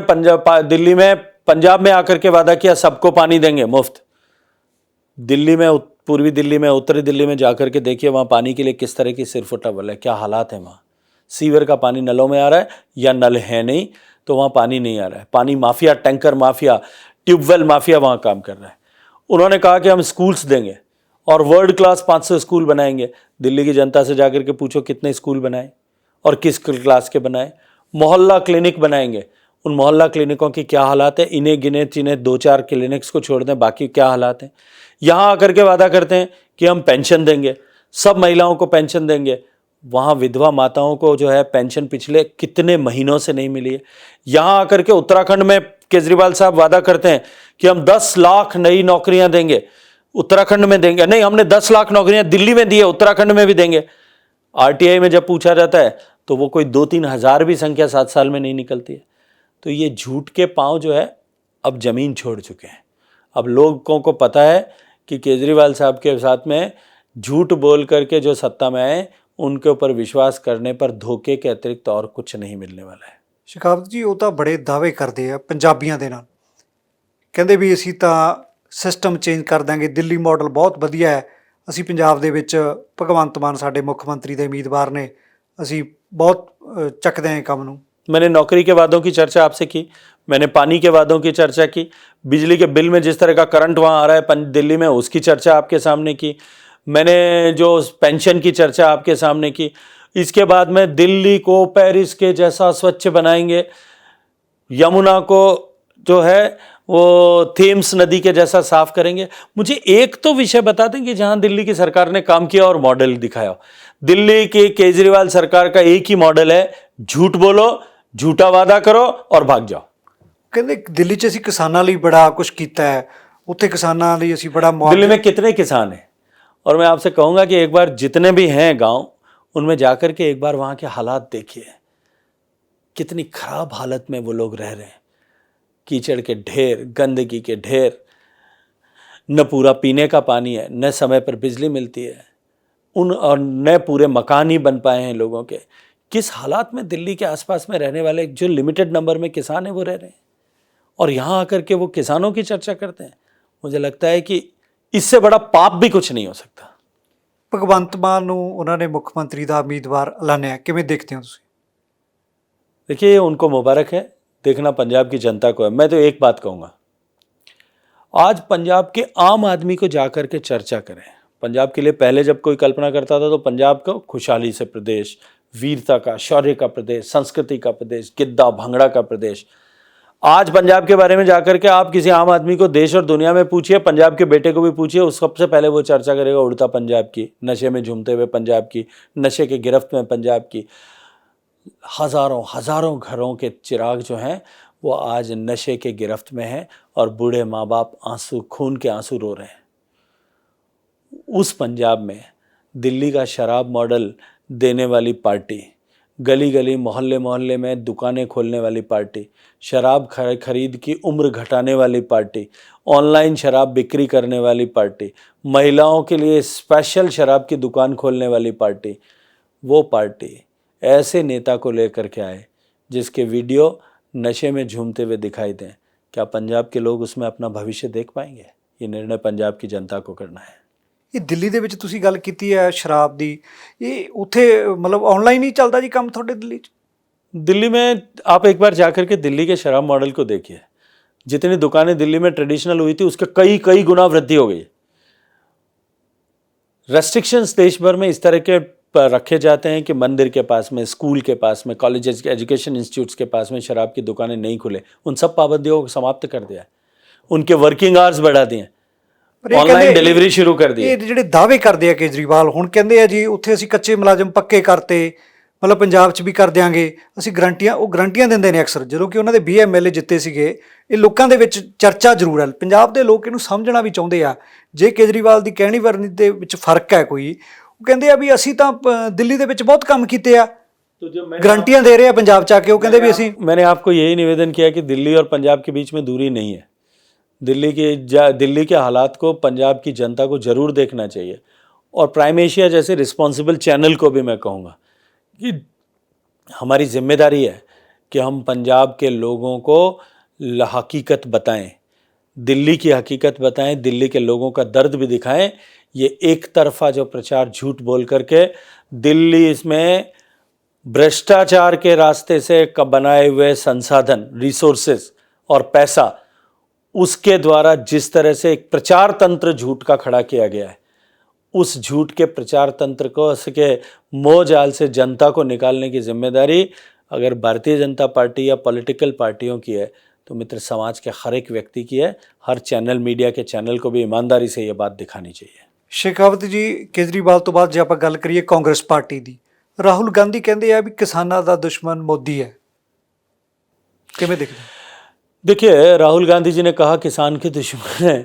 पंजाब में आकर के वादा किया सबको पानी देंगे मुफ्त। दिल्ली में, पूर्वी दिल्ली में, उत्तरी दिल्ली में जाकर के देखिए वहाँ पानी के लिए किस तरह की सिरफुटा बल है, क्या हालात हैं वहाँ। सीवर का पानी नलों में आ रहा है या नल है नहीं तो वहाँ पानी नहीं आ रहा है। पानी mafia, tanker mafia, tubewell mafia वहाँ काम कर रहा है। उन्होंने कहा कि हम स्कूल्स देंगे और वर्ल्ड क्लास 500 स्कूल बनाएंगे। दिल्ली की जनता से जाकर के पूछो कितने स्कूल बनाए और किस क्लास के बनाए। मोहल्ला क्लिनिक बनाएंगे, उन मोहल्ला क्लिनिकों की क्या हालात है, इन्हें गिने चिने 2-4 क्लिनिक्स को छोड़ दें, बाकी क्या हालात हैं। यहाँ आकर के वादा करते हैं कि हम पेंशन देंगे, सब महिलाओं को पेंशन देंगे। वहाँ विधवा माताओं को जो है पेंशन पिछले कितने महीनों से नहीं मिली है। यहाँ आकर के उत्तराखंड में केजरीवाल साहब वादा करते हैं कि हम 10 लाख नई नौकरियां देंगे, उत्तराखंड में देंगे। नहीं, हमने 10 लाख नौकरियां दिल्ली में दी है, उत्तराखंड में भी देंगे। आरटीआई में जब पूछा जाता है तो वो कोई 2-3 हज़ार भी संख्या 7 साल में नहीं निकलती है। तो ये झूठ के पांव जो है अब जमीन छोड़ चुके हैं। अब लोगों को पता है कि केजरीवाल साहब के साथ में झूठ बोल करके जो सत्ता में आए उनके ऊपर विश्वास करने पर धोखे के अतिरिक्त और कुछ नहीं मिलने वाला है। शेखावत जी, ਉਹ ਤਾਂ ਬੜੇ ਦਾਅਵੇ ਕਰਦੇ ਆ ਪੰਜਾਬੀਆਂ ਦੇ ਨਾਲ, ਕਹਿੰਦੇ ਵੀ ਅਸੀਂ ਤਾਂ ਸਿਸਟਮ ਚੇਂਜ ਕਰ ਦਾਂਗੇ, ਦਿੱਲੀ ਮਾਡਲ ਬਹੁਤ ਵਧੀਆ ਹੈ, ਅਸੀਂ ਪੰਜਾਬ ਦੇ ਵਿੱਚ ਭਗਵੰਤ ਮਾਨ ਸਾਡੇ ਮੁੱਖ ਮੰਤਰੀ ਦੇ ਉਮੀਦਵਾਰ ਨੇ, ਅਸੀਂ ਬਹੁਤ ਚੱਕਦੇ ਹਾਂ ਕੰਮ ਨੂੰ। मैंने नौकरी के वादों की चर्चा आपसे की, मैंने पानी के वादों की चर्चा की, बिजली के बिल में जिस तरह का करंट वहाँ आ रहा है दिल्ली में उसकी चर्चा आपके सामने की, मैंने जो पेंशन की चर्चा आपके सामने की। इसके बाद में दिल्ली को पेरिस के जैसा स्वच्छ बनाएंगे, यमुना को जो है वो थेम्स नदी के जैसा साफ करेंगे। मुझे एक तो विषय बता दें कि जहाँ दिल्ली की सरकार ने काम किया और मॉडल दिखाया। दिल्ली की केजरीवाल सरकार का एक ही मॉडल है, झूठ बोलो, झूठा वादा करो और भाग जाओ। ਕਹਿੰਦੇ ਦਿੱਲੀ 'ਚ ਅਸੀਂ ਕਿਸਾਨਾਂ ਲਈ ਬੜਾ ਕੁਝ ਕੀਤਾ ਹੈ, ਉੱਥੇ ਕਿਸਾਨਾਂ ਲਈ ਅਸੀਂ ਬੜਾ दिल्ली में कितने किसान हैं, और मैं आपसे कहूँगा कि एक बार जितने भी हैं गांव उनमें जाकर के एक बार वहाँ के हालात देखिए, कितनी खराब हालत में वो लोग रह रहे हैं। कीचड़ के ढेर, गंदगी के ढेर, न पूरा पीने का पानी है, न समय पर बिजली मिलती है, और न पूरे मकान ही बन पाए हैं लोगों के। किस हालात में दिल्ली के आसपास में रहने वाले जो लिमिटेड नंबर में किसान हैं वो रह रहे हैं, और यहाँ आकर के वो किसानों की चर्चा करते हैं। मुझे लगता है कि इससे बड़ा पाप भी कुछ नहीं हो सकता। ਭਗਵੰਤ ਮਾਨ ਨੂੰ ਉਹਨਾਂ ਨੇ ਮੁੱਖ ਮੰਤਰੀ ਦਾ ਉਮੀਦਵਾਰ ਐਲਾਨਿਆ, ਕਿਵੇਂ ਦੇਖਦੇ ਹੋ ਤੁਸੀਂ? देखिए, उनको मुबारक है, देखना पंजाब की जनता को है। मैं तो एक बात कहूँगा, आज पंजाब के आम आदमी को जाकर के चर्चा करें। पंजाब के लिए पहले जब कोई कल्पना करता था तो पंजाब को खुशहाली से प्रदेश, वीरता का, शौर्य का प्रदेश, संस्कृति का प्रदेश, गिद्धा भंगड़ा का प्रदेश। आज पंजाब के बारे में जाकर के आप किसी आम आदमी को देश और दुनिया में पूछिए, पंजाब के बेटे को भी पूछिए, उस सबसे पहले वो चर्चा करेगा उड़ता पंजाब की, नशे में झूमते हुए पंजाब की, नशे के गिरफ्त में पंजाब की। हजारों हजारों घरों के चिराग जो हैं वो आज नशे के गिरफ्त में हैं और बूढ़े माँ बाप आंसू, खून के आंसू रो रहे हैं। उस पंजाब में दिल्ली का शराब मॉडल देने वाली पार्टी, गली गली मोहल्ले मोहल्ले में दुकानें खोलने वाली पार्टी, शराब खरीद की उम्र घटाने वाली पार्टी, ऑनलाइन शराब बिक्री करने वाली पार्टी, महिलाओं के लिए स्पेशल शराब की दुकान खोलने वाली पार्टी, वो पार्टी ऐसे नेता को लेकर के आए जिसके वीडियो नशे में झूमते हुए दिखाई दें। क्या पंजाब के लोग उसमें अपना भविष्य देख पाएंगे? ये निर्णय पंजाब की जनता को करना है। ਇਹ ਦਿੱਲੀ ਦੇ ਵਿੱਚ ਤੁਸੀਂ ਗੱਲ ਕੀਤੀ ਹੈ ਸ਼ਰਾਬ ਦੀ, ਇਹ ਉੱਥੇ ਮਤਲਬ ਆਨਲਾਈਨ ਹੀ ਚੱਲਦਾ ਜੀ ਕੰਮ ਤੁਹਾਡੇ ਦਿੱਲੀ 'ਚ? दिल्ली में आप एक बार जाकर के दिल्ली के शराब मॉडल को देखिए। जितनी दुकानें दिल्ली में ट्रेडिशनल हुई थी उसके कई कई गुना वृद्धि हो गई। रेस्ट्रिक्शंस देश भर में इस तरह के रखे जाते हैं कि मंदिर के पास में, स्कूल के पास में, कॉलेजेस के एजुकेशन इंस्टीट्यूट्स के पास में शराब की दुकानें नहीं खुले। उन सब पाबंदियों को समाप्त कर दिया है, उनके वर्किंग आवर्स बढ़ा दिए, ऑनलाइन डिलीवरी शुरू कर दी। ਇਹ ਜਿਹੜੇ ਦਾਅਵੇ ਕਰਦੇ ਆ ਕੇਜਰੀਵਾਲ, ਹੁਣ ਕਹਿੰਦੇ ਆ ਜੀ ਉੱਥੇ ਅਸੀਂ ਕੱਚੇ ਮੁਲਾਜ਼ਮ ਪੱਕੇ ਕਰਤੇ, ਮਤਲਬ ਪੰਜਾਬ 'ਚ ਵੀ ਕਰ ਦਿਆਂਗੇ ਅਸੀਂ ਗਰੰਟੀਆਂ। ਉਹ ਗਰੰਟੀਆਂ ਦਿੰਦੇ ਨੇ ਅਕਸਰ, ਜਦੋਂ ਕਿ ਉਹਨਾਂ ਦੇ 20 ਐਮਐਲਏ ਜਿੱਤੇ ਸੀਗੇ। ਇਹ ਲੋਕਾਂ ਦੇ ਵਿੱਚ ਚਰਚਾ ਜ਼ਰੂਰ ਹੈ, ਪੰਜਾਬ ਦੇ ਲੋਕ ਇਹਨੂੰ ਸਮਝਣਾ ਵੀ ਚਾਹੁੰਦੇ ਆ। ਜੇ ਕੇਜਰੀਵਾਲ ਦੀ ਕਹਿਣੀ ਵਰਨੀ ਦੇ ਵਿੱਚ ਫਰਕ ਹੈ ਕੋਈ, ਉਹ ਕਹਿੰਦੇ ਆ ਵੀ ਅਸੀਂ ਤਾਂ ਦਿੱਲੀ ਦੇ ਵਿੱਚ ਬਹੁਤ ਕੰਮ ਕੀਤੇ ਆ, गारंटियां दे रहे हैं पंजाब चाके। वो कहते भी ਅਸੀਂ। मैंने आपको यही निवेदन किया कि दिल्ली और पंजाब के बीच में दूरी नहीं है। दिल्ली के हालात को पंजाब की जनता को ज़रूर देखना चाहिए। और प्राइम एशिया जैसे रिस्पॉन्सिबल चैनल को भी मैं कहूँगा कि हमारी जिम्मेदारी है कि हम पंजाब के लोगों को हकीकत बताएं, दिल्ली की हकीकत बताएं, दिल्ली के लोगों का दर्द भी दिखाएं। ये एक तरफा जो प्रचार झूठ बोल करके दिल्ली इसमें भ्रष्टाचार के रास्ते से बनाए हुए संसाधन, रिसोर्सेज और पैसा, उसके द्वारा जिस तरह से एक प्रचार तंत्र झूठ का खड़ा किया गया है, उस झूठ के प्रचार तंत्र को उसके मोह जाल से जनता को निकालने की जिम्मेदारी अगर भारतीय जनता पार्टी या पॉलिटिकल पार्टियों की है तो मित्र समाज के हर एक व्यक्ति की है। हर चैनल, मीडिया के चैनल को भी ईमानदारी से ये बात दिखानी चाहिए। शेखावत जी, केजरीवाल तो बाद जे आप गल करिए कांग्रेस पार्टी की, राहुल गांधी कहते हैं भी किसानों का दुश्मन मोदी है, किवें देखते हैं? देखिए, राहुल गांधी जी ने कहा किसान के दुश्मन है।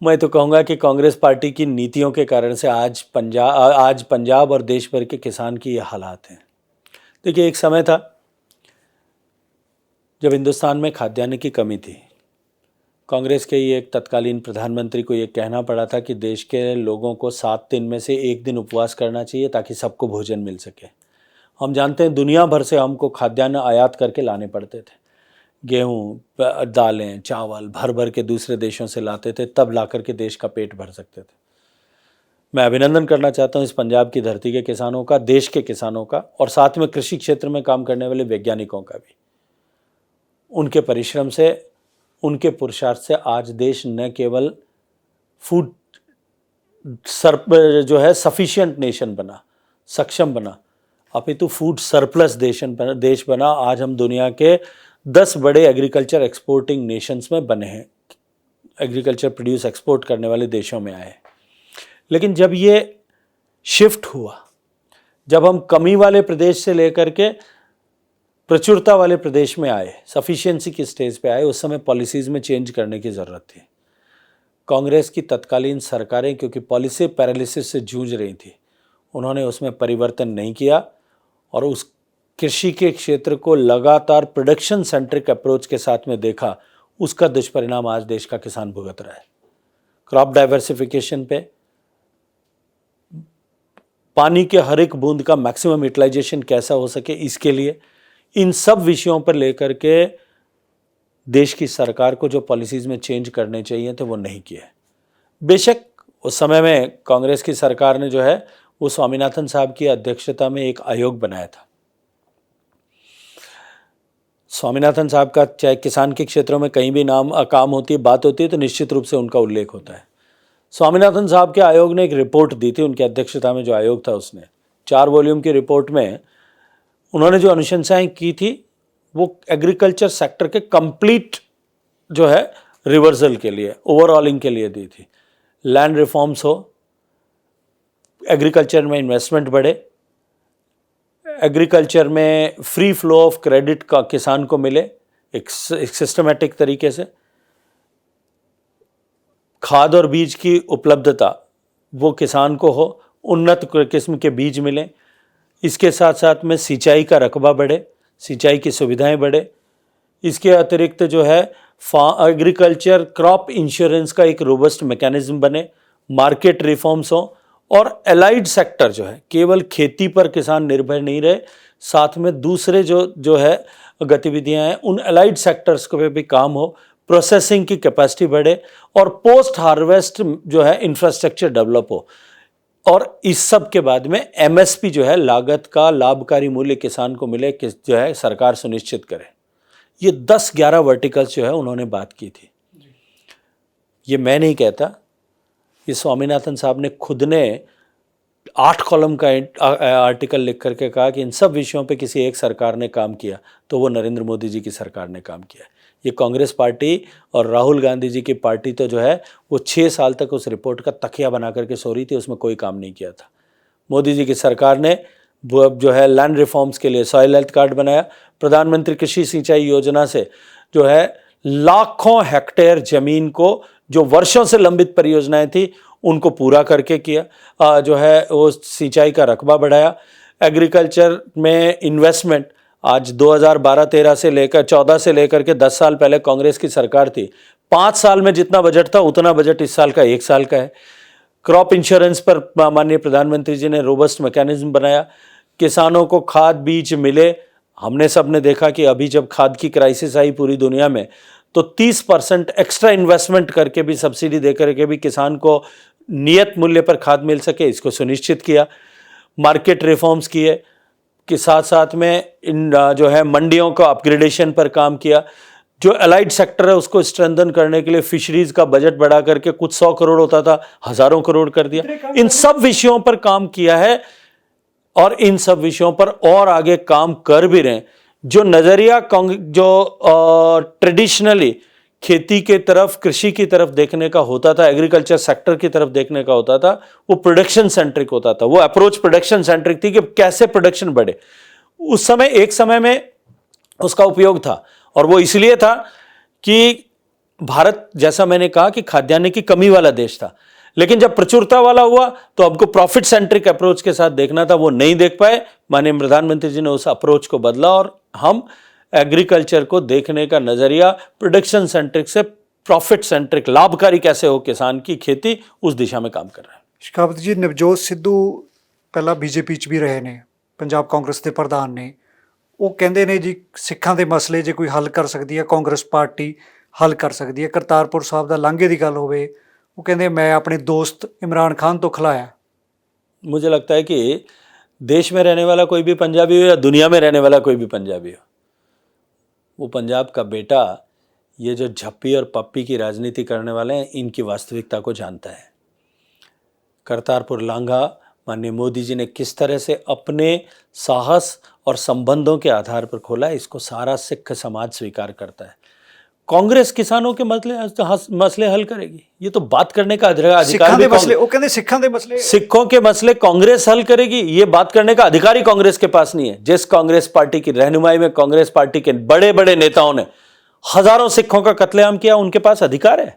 मैं तो कहूँगा कि कांग्रेस पार्टी की नीतियों के कारण से आज पंजाब और देश भर के किसान की ये हालात हैं। देखिए, एक समय था जब हिंदुस्तान में खाद्यान्न की कमी थी। कांग्रेस के ही एक तत्कालीन प्रधानमंत्री को ये कहना पड़ा था कि देश के लोगों को 7 दिन में से 1 दिन उपवास करना चाहिए ताकि सबको भोजन मिल सके। हम जानते हैं दुनिया भर से हमको खाद्यान्न आयात करके लाने पड़ते थे, गेहूँ, दालें, चावल भर भर के दूसरे देशों से लाते थे, तब ला कर के देश का पेट भर सकते थे। मैं अभिनंदन करना चाहता हूँ इस पंजाब की धरती के किसानों का, देश के किसानों का, और साथ में कृषि क्षेत्र में काम करने वाले वैज्ञानिकों का भी। उनके परिश्रम से, उनके पुरुषार्थ से आज देश न केवल फूड जो है सफिशिएंट नेशन बना, सक्षम बना, अपितु फूड सरप्लस देश बना। आज हम दुनिया के 10 बड़े एग्रीकल्चर एक्सपोर्टिंग नेशंस में बने हैं, एग्रीकल्चर प्रोड्यूस एक्सपोर्ट करने वाले देशों में आए। लेकिन जब ये शिफ्ट हुआ, जब हम कमी वाले प्रदेश से लेकर के प्रचुरता वाले प्रदेश में आए, सफिशिएंसी की स्टेज पे आए, उस समय पॉलिसीज़ में चेंज करने की ज़रूरत थी। कांग्रेस की तत्कालीन सरकारें क्योंकि पॉलिसी पैरालिसिस से जूझ रही थी, उन्होंने उसमें परिवर्तन नहीं किया और उस कृषि के क्षेत्र को लगातार प्रोडक्शन सेंट्रिक अप्रोच के साथ में देखा। उसका दुष्परिणाम आज देश का किसान भुगत रहा है। क्रॉप डाइवर्सिफिकेशन पे, पानी के हर एक बूंद का मैक्सिमम यूटिलाइजेशन कैसा हो सके, इसके लिए इन सब विषयों पर लेकर के देश की सरकार को जो पॉलिसीज़ में चेंज करने चाहिए थे वो नहीं किए। बेशक उस समय में कांग्रेस की सरकार ने जो है वो स्वामीनाथन साहब की अध्यक्षता में एक आयोग बनाया था। स्वामीनाथन साहब का चाहे किसान के क्षेत्रों में कहीं भी नाम काम होती है, बात होती है, तो निश्चित रूप से उनका उल्लेख होता है। स्वामीनाथन साहब के आयोग ने एक रिपोर्ट दी थी, उनकी अध्यक्षता में जो आयोग था उसने 4 वॉल्यूम की रिपोर्ट में उन्होंने जो अनुशंसाएं की थी वो एग्रीकल्चर सेक्टर के कंप्लीट जो है रिवर्सल के लिए, ओवरऑलिंग के लिए दी थी। लैंड रिफॉर्म्स हो, एग्रीकल्चर में इन्वेस्टमेंट बढ़े, एग्रीकल्चर में फ्री फ्लो ऑफ क्रेडिट का किसान को मिले एक सिस्टमेटिक तरीके से, खाद और बीज की उपलब्धता वो किसान को हो, उन्नत किस्म के बीज मिलें, इसके साथ साथ में सिंचाई का रकबा बढ़े, सिंचाई की सुविधाएं बढ़े। इसके अतिरिक्त जो है एग्रीकल्चर क्रॉप इंश्योरेंस का एक रोबस्ट मैकेनिज्म बने, मार्केट रिफॉर्म्स हो और एलाइड सेक्टर जो है केवल खेती पर किसान निर्भर नहीं रहे, साथ में दूसरे जो है गतिविधियां हैं उन एलाइड सेक्टर्स पे भी काम हो, प्रोसेसिंग की कैपेसिटी बढ़े और पोस्ट हार्वेस्ट जो है इंफ्रास्ट्रक्चर डेवलप हो। और इस सब के बाद में एमएसपी जो है लागत का लाभकारी मूल्य किसान को मिले कि जो है सरकार सुनिश्चित करे। ये 10-11 वर्टिकल्स जो है उन्होंने बात की थी। ये मैं नहीं कहता, ये स्वामीनाथन साहब ने खुद ने 8 कॉलम का आर्टिकल लिख करके कहा कि इन सब विषयों पे किसी एक सरकार ने काम किया तो वो नरेंद्र मोदी जी की सरकार ने काम किया। ये कांग्रेस पार्टी और राहुल गांधी जी की पार्टी तो जो है वो 6 साल तक उस रिपोर्ट का तकिया बना करके सो रही थी, उसमें कोई काम नहीं किया था। मोदी जी की सरकार ने वो अब जो है लैंड रिफॉर्म्स के लिए सॉइल हेल्थ कार्ड बनाया, प्रधानमंत्री कृषि सिंचाई योजना से जो है लाखों हेक्टेयर जमीन को जो वर्षों से लंबित परियोजनाएं थी उनको पूरा करके किया, जो है वो सिंचाई का रकबा बढ़ाया। एग्रीकल्चर में इन्वेस्टमेंट आज 2012-13 से लेकर 14 से लेकर के 10 साल पहले कांग्रेस की सरकार थी, 5 साल में जितना बजट था उतना बजट इस साल का 1 साल का है। क्रॉप इंश्योरेंस पर माननीय प्रधानमंत्री जी ने रोबस्ट मैकेनिज्म बनाया, किसानों को खाद बीज मिले। हमने सब ने देखा कि अभी जब खाद की क्राइसिस आई पूरी दुनिया में तो 30% एक्स्ट्रा इन्वेस्टमेंट करके भी, सब्सिडी दे करके भी किसान को नियत मूल्य पर खाद मिल सके, इसको सुनिश्चित किया। मार्केट रिफॉर्म्स किए के साथ साथ में इन जो है मंडियों का अपग्रेडेशन पर काम किया। जो अलाइड सेक्टर है उसको स्ट्रेंथन करने के लिए फिशरीज का बजट बढ़ा करके कुछ 100 करोड़ होता था हजारों करोड़ कर दिया। इन सब विषयों पर काम किया है और इन सब विषयों पर और आगे काम कर भी रहे हैं। जो नजरिया जो ट्रेडिशनली खेती के तरफ, कृषि की तरफ देखने का होता था, एग्रीकल्चर सेक्टर की तरफ देखने का होता था, वो प्रोडक्शन सेंट्रिक होता था। वो अप्रोच प्रोडक्शन सेंट्रिक थी कि कैसे प्रोडक्शन बढ़े। उस समय एक समय में उसका उपयोग था और वो इसलिए था कि भारत, जैसा मैंने कहा, कि खाद्यान्न की कमी वाला देश था। लेकिन जब प्रचुरता वाला हुआ तो हमको प्रॉफिट सेंट्रिक अप्रोच के साथ देखना था, वो नहीं देख पाए। माननीय प्रधानमंत्री जी ने उस अप्रोच को बदला और हम एग्रीकल्चर को देखने का नजरिया प्रोडक्शन सेंट्रिक से प्रॉफिट सेंट्रिक, लाभकारी कैसे हो किसान की खेती, उस दिशा में काम कर रहे हैं। ਸ਼ਿਕਾਵਤ ਜੀ, ਨਵਜੋਤ ਸਿੱਧੂ ਪਹਿਲਾਂ ਬੀਜੇਪੀ 'ਚ ਵੀ ਰਹੇ ਨੇ, ਪੰਜਾਬ ਕਾਂਗਰਸ ਦੇ ਪ੍ਰਧਾਨ ਨੇ। ਉਹ ਕਹਿੰਦੇ ਨੇ ਜੀ ਸਿੱਖਾਂ ਦੇ ਮਸਲੇ ਜੇ ਕੋਈ ਹੱਲ ਕਰ ਸਕਦੀ ਹੈ ਕਾਂਗਰਸ ਪਾਰਟੀ ਹੱਲ ਕਰ ਸਕਦੀ ਹੈ। ਕਰਤਾਰਪੁਰ ਸਾਹਿਬ ਦਾ ਲਾਂਘੇ ਦੀ ਗੱਲ ਹੋਵੇ, वो कहते मैं अपने दोस्त इमरान खान तो खिलाया। मुझे लगता है कि देश में रहने वाला कोई भी पंजाबी हो या दुनिया में रहने वाला कोई भी पंजाबी हो, वो पंजाब का बेटा ये जो झप्पी और पप्पी की राजनीति करने वाले हैं इनकी वास्तविकता को जानता है। करतारपुर लांघा माननीय मोदी जी ने किस तरह से अपने साहस और संबंधों के आधार पर खोला है, इसको सारा सिख समाज स्वीकार करता है। कांग्रेस किसानों के मसले हल करेगी, ये तो बात करने का अधिकार सिखों के मसले कांग्रेस हल करेगी, ये बात करने का अधिकार ही कांग्रेस के पास नहीं है। जिस कांग्रेस पार्टी की रहनुमाई में कांग्रेस पार्टी के बड़े बड़े नेताओं ने हजारों सिखों का कत्लेआम किया, उनके पास अधिकार है।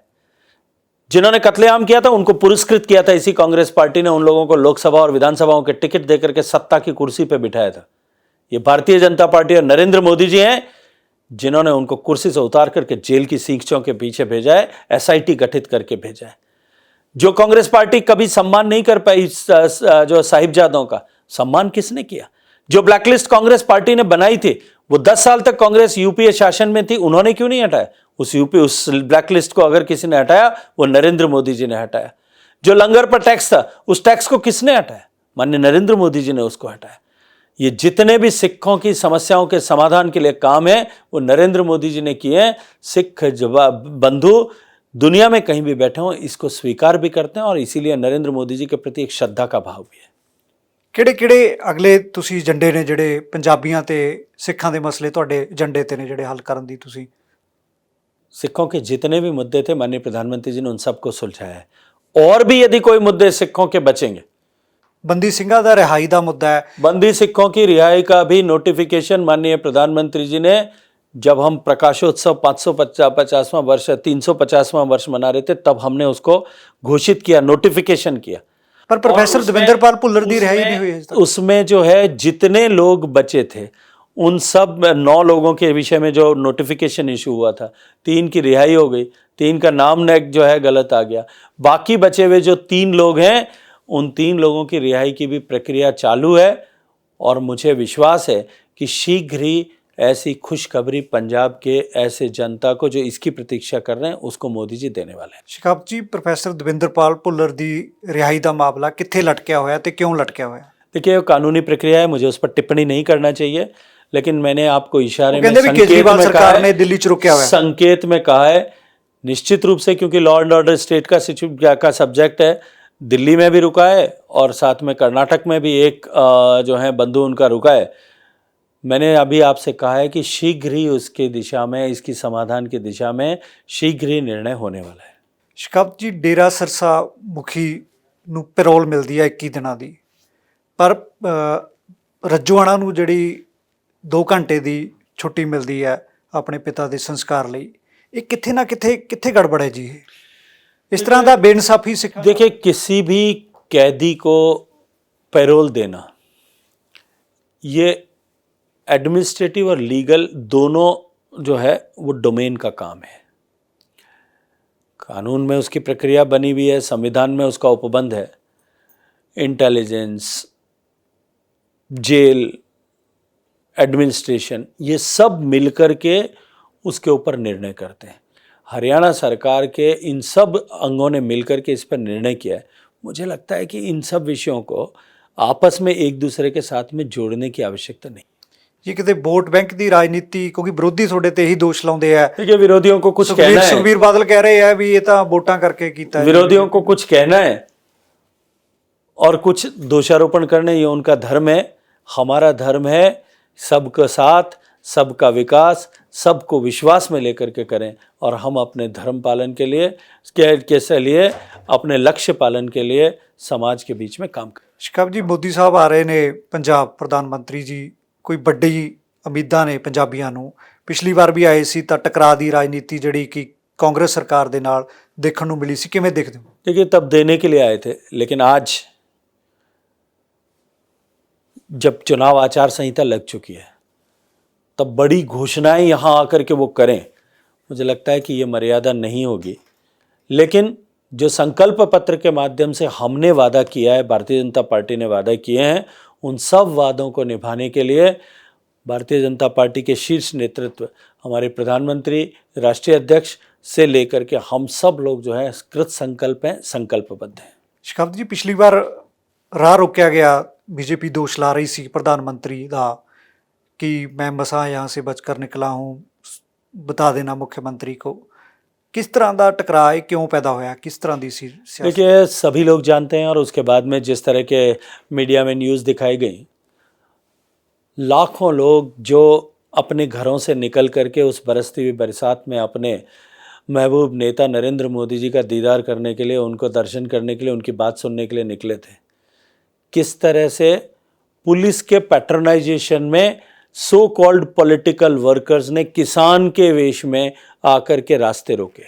जिन्होंने कत्लेआम किया था उनको पुरस्कृत किया था इसी कांग्रेस पार्टी ने, उन लोगों को लोकसभा और विधानसभाओं के टिकट देकर के सत्ता की कुर्सी पर बिठाया था। ये भारतीय जनता पार्टी और नरेंद्र मोदी जी हैं जिन्होंने उनको कुर्सी से उतार करके जेल की सीखचों के पीछे भेजा है, एसआईटी गठित करके भेजा है। जो कांग्रेस पार्टी कभी सम्मान नहीं कर पाई जो साहिबजादों का, सम्मान किसने किया? जो ब्लैकलिस्ट कांग्रेस पार्टी ने बनाई थी, वो 10 साल तक कांग्रेस यूपीए शासन में थी, उन्होंने क्यों नहीं हटाया उस ब्लैकलिस्ट को? अगर किसी ने हटाया वो नरेंद्र मोदी जी ने हटाया। जो लंगर पर टैक्स था, उस टैक्स को किसने हटाया? माननीय नरेंद्र मोदी जी ने उसको हटाया। ये जितने भी सिखों की समस्याओं के समाधान के लिए काम है वो नरेंद्र मोदी जी ने किए हैं। सिख बंधु दुनिया में कहीं भी बैठे हों इसको स्वीकार भी करते हैं और इसीलिए नरेंद्र मोदी जी के प्रति एक श्रद्धा का भाव भी है। ਕਿਹੜੇ ਅਗਲੇ ਤੁਸੀਂ ਏਜੰਡੇ ਨੇ ਜਿਹੜੇ ਪੰਜਾਬੀਆਂ ਤੇ ਸਿੱਖਾਂ ਦੇ ਮਸਲੇ ਤੁਹਾਡੇ ਏਜੰਡੇ ਤੇ ਨੇ ਜਿਹੜੇ ਹੱਲ ਕਰਨ ਦੀ ਤੁਸੀਂ? सिखों के जितने भी मुद्दे थे माननीय प्रधानमंत्री जी ने उन सबको सुलझाया है। और भी यदि कोई मुद्दे सिखों के बचेंगे, ਬੰਦੀ ਸਿੰਘਾਂ ਦਾ ਰਿਹਾਈ ਦਾ ਮੁੱਦਾ ਹੈ, बंदी सिखों की रिहाई का भी नोटिफिकेशन माननीय प्रधानमंत्री जी ने, जब हम प्रकाशोत्सव 550वां वर्ष 350वां वर्ष मना रहे थे तब हमने उसको घोषित किया, नोटिफिकेशन किया। ਪਰ ਪ੍ਰੋਫੈਸਰ ਦਵਿੰਦਰਪਾਲ ਭੁੱਲਰ ਦੀ ਰਿਹਾਈ ਨਹੀਂ ਹੋਈ ਅਜੇ ਤੱਕ। उसमें जो है जितने लोग बचे थे उन सब 9 लोगों के विषय में जो नोटिफिकेशन इशू हुआ था, 3 की रिहाई हो गई, 3 का नाम नेक जो है गलत आ गया। बाकी बचे हुए जो 3 लोग हैं उन 3 लोगों की रिहाई की भी प्रक्रिया चालू है और मुझे विश्वास है कि शीघ्र ही ऐसी खुशखबरी पंजाब के ऐसे जनता को जो इसकी प्रतीक्षा कर रहे हैं उसको मोदी जी देने वाले हैं। ਸ਼ਿਕਾਵਤ ਜੀ, ਪ੍ਰੋਫੈਸਰ ਦਵਿੰਦਰਪਾਲ ਭੁੱਲਰ ਦੀ ਰਿਹਾਈ ਦਾ ਮਾਮਲਾ ਕਿੱਥੇ ਲਟਕਿਆ ਹੋਇਆ ਤੇ ਕਿਉਂ ਲਟਕਿਆ ਹੋਇਆ? देखिए कानूनी प्रक्रिया है, मुझे उस पर टिप्पणी नहीं करना चाहिए, लेकिन मैंने आपको इशारे में ਕਹਿੰਦੇ ਵੀ ਕੇਜਰੀਵਾਲ ਸਰਕਾਰ ਨੇ ਦਿੱਲੀ ਚ ਰੁਕਿਆ ਹੋਇਆ। संकेत में कहा है निश्चित रूप से, क्योंकि लॉ एंड ऑर्डर स्टेट का सब्जेक्ट है। दिल्ली में भी रुका है और साथ में कर्नाटक में भी एक जो है बंधु उनका रुका है। मैंने अभी आपसे कहा है कि शीघ्र ही उसकी दिशा में, इसकी समाधान की दिशा में शीघ्र ही निर्णय होने वाला है। ਸ਼ਿਕਾਵਤ ਜੀ, ਡੇਰਾ ਸਿਰਸਾ ਮੁਖੀ ਨੂੰ ਪੈਰੋਲ ਮਿਲਦੀ ਹੈ 21 ਦਿਨਾਂ ਦੀ, ਪਰ ਰੱਜੋਆਣਾ ਨੂੰ ਜਿਹੜੀ 2 ਘੰਟੇ ਦੀ ਛੁੱਟੀ ਮਿਲਦੀ ਹੈ ਆਪਣੇ ਪਿਤਾ ਦੇ ਸੰਸਕਾਰ ਲਈ, ਇਹ ਕਿੱਥੇ ਨਾ ਕਿੱਥੇ ਗੜਬੜ ਹੈ ਜੀ? ਇਸ ਤਰ੍ਹਾਂ ਦਾ ਬੇਇਨਸਾਫੀ ਸਿੱਖ। देखिए किसी भी कैदी को पैरोल देना ये एडमिनिस्ट्रेटिव और लीगल दोनों जो है वो डोमेन का काम है। कानून में उसकी प्रक्रिया बनी हुई है, संविधान में उसका उपबंध है। इंटेलिजेंस, जेल, एडमिनिस्ट्रेशन, ये सब मिलकर के उसके ऊपर निर्णय करते हैं। हरियाणा सरकार के इन सब अंगों ने मिलकर के इस पर निर्णय किया है। मुझे लगता है कि इन सब विषयों को आपस में एक दूसरे के साथ में जोड़ने की आवश्यकता नहीं। ਜੀ ਕਿਤੇ ਵੋਟ ਬੈਂਕ ਦੀ ਰਾਜਨੀਤੀ, ਕਿਉਂਕਿ ਵਿਰੋਧੀ ਤੁਹਾਡੇ ਤੇ ਇਹੀ ਦੋਸ਼ ਲਾਉਂਦੇ ਆ। देखिए विरोधियों को कुछ कहना है, ਸੁਖਬੀਰ ਬਾਦਲ ਕਹਿ ਰਹੇ ਆ ਵੀ ਇਹ ਤਾਂ ਵੋਟਾਂ ਕਰਕੇ ਕੀਤਾ ਹੈ। विरोधियों को कुछ कहना है और कुछ दोषारोपण करना, ये उनका धर्म है। हमारा धर्म है सबका साथ, सबका विकास, सबको विश्वास में लेकर के करें और हम अपने धर्म पालन के लिए अपने लक्ष्य पालन के लिए समाज के बीच में काम करें। ਸ਼ਿਕਾਵਤ ਜੀ, ਮੋਦੀ ਸਾਹਿਬ ਆ ਰਹੇ ਨੇ ਪੰਜਾਬ, ਪ੍ਰਧਾਨ ਮੰਤਰੀ ਜੀ, ਕੋਈ ਵੱਡੀ ਉਮੀਦਾਂ ਨੇ ਪੰਜਾਬੀਆਂ ਨੂੰ। ਪਿਛਲੀ ਵਾਰ ਵੀ ਆਏ ਸੀ ਤਾਂ ਟਕਰਾਅ ਦੀ ਰਾਜਨੀਤੀ ਜਿਹੜੀ ਕਿ ਕਾਂਗਰਸ ਸਰਕਾਰ ਦੇ ਨਾਲ ਦੇਖਣ ਨੂੰ ਮਿਲੀ ਸੀ, ਕਿਵੇਂ ਦੇਖਦੇ ਹੋ? देखिए तब देने के लिए आए थे, लेकिन आज जब चुनाव आचार संहिता लग चुकी है तब बड़ी घोषणाएं यहाँ आकर के वो करें, मुझे लगता है कि ये मर्यादा नहीं होगी। लेकिन जो संकल्प पत्र के माध्यम से हमने वादा किया है, भारतीय जनता पार्टी ने वादा किए हैं, उन सब वादों को निभाने के लिए भारतीय जनता पार्टी के शीर्ष नेतृत्व, हमारे प्रधानमंत्री, राष्ट्रीय अध्यक्ष से लेकर के हम सब लोग जो है कृत संकल्प हैं, संकल्पबद्ध हैं। ਸ਼ਿਕਾਵਤ ਜੀ, ਪਿਛਲੀ ਵਾਰ ਰਾਹ ਰੋਕਿਆ ਗਿਆ, बीजेपी दोष ला रही सी प्रधानमंत्री का कि मैं मसा यहाँ से बचकर निकला हूँ, बता देना मुख्यमंत्री को। किस तरह का टकराव क्यों पैदा होया, किस तरह की सियासत? देखिए सभी लोग जानते हैं और उसके बाद में जिस तरह के मीडिया में न्यूज़ दिखाई गई, लाखों लोग जो अपने घरों से निकल करके उस बरसती हुई बरसात में अपने महबूब नेता नरेंद्र मोदी जी का दीदार करने के लिए, उनको दर्शन करने के लिए, उनकी बात सुनने के लिए निकले थे, किस तरह से पुलिस के पैट्रनाइजेशन में सो कॉल्ड पॉलिटिकल वर्कर्स ने किसान के वेश में आकर के रास्ते रोके।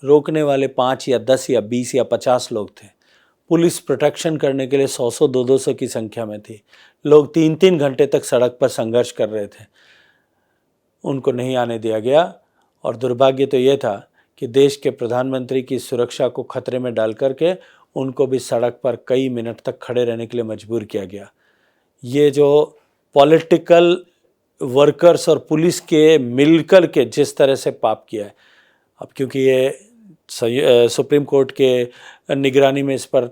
रोकने वाले 5 या 10 या 20 या 50 लोग थे। पुलिस प्रोटेक्शन करने के लिए 100-100, 200 की संख्या में थी। लोग 3-3 घंटे तक सड़क पर संघर्ष कर रहे थे, उनको नहीं आने दिया गया। और दुर्भाग्य तो ये था कि देश के प्रधानमंत्री की सुरक्षा को खतरे में डाल करके उनको भी सड़क पर कई मिनट तक खड़े रहने के लिए मजबूर किया गया। ये जो पॉलिटिकल वर्कर्स और पुलिस के मिलकर के जिस तरह से पाप किया है, अब क्योंकि ये सुप्रीम कोर्ट के निगरानी में इस पर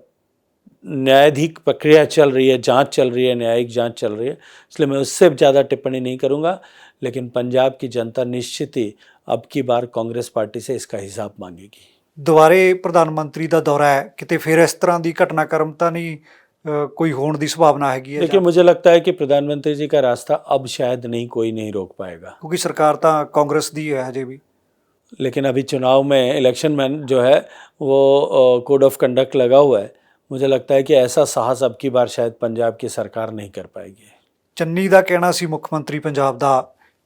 न्यायाधिक प्रक्रिया चल रही है, जांच चल रही है, न्यायिक जांच चल रही है, इसलिए मैं उससे ज़्यादा टिप्पणी नहीं करूंगा। लेकिन पंजाब की जनता निश्चित ही अब की बार कांग्रेस पार्टी से इसका हिसाब मांगेगी। ਦੁਬਾਰੇ ਪ੍ਰਧਾਨ ਮੰਤਰੀ ਦਾ ਦੌਰਾ ਹੈ, ਕਿਤੇ ਫਿਰ ਇਸ ਤਰ੍ਹਾਂ ਦੀ ਘਟਨਾਕ੍ਰਮ ਤਾਂ ਨਹੀਂ ਕੋਈ ਹੋਣ ਦੀ ਸੰਭਾਵਨਾ ਹੈਗੀ ਹੈ? देखिए, मुझे लगता है कि प्रधानमंत्री जी का रास्ता अब शायद कोई नहीं रोक पाएगा, ਕਿਉਂਕਿ ਸਰਕਾਰ ਤਾਂ ਕਾਂਗਰਸ ਦੀ ਹੈ ਹਜੇ ਵੀ। लेकिन अभी चुनाव में इलेक्शन में जो है वो कोड ऑफ कंडक्ट लगा हुआ है। मुझे लगता है कि ऐसा साहस अब की बार शायद पंजाब की सरकार नहीं कर पाएगी। ਚੰਨੀ ਦਾ ਕਹਿਣਾ ਸੀ ਮੁੱਖ ਮੰਤਰੀ ਪੰਜਾਬ ਦਾ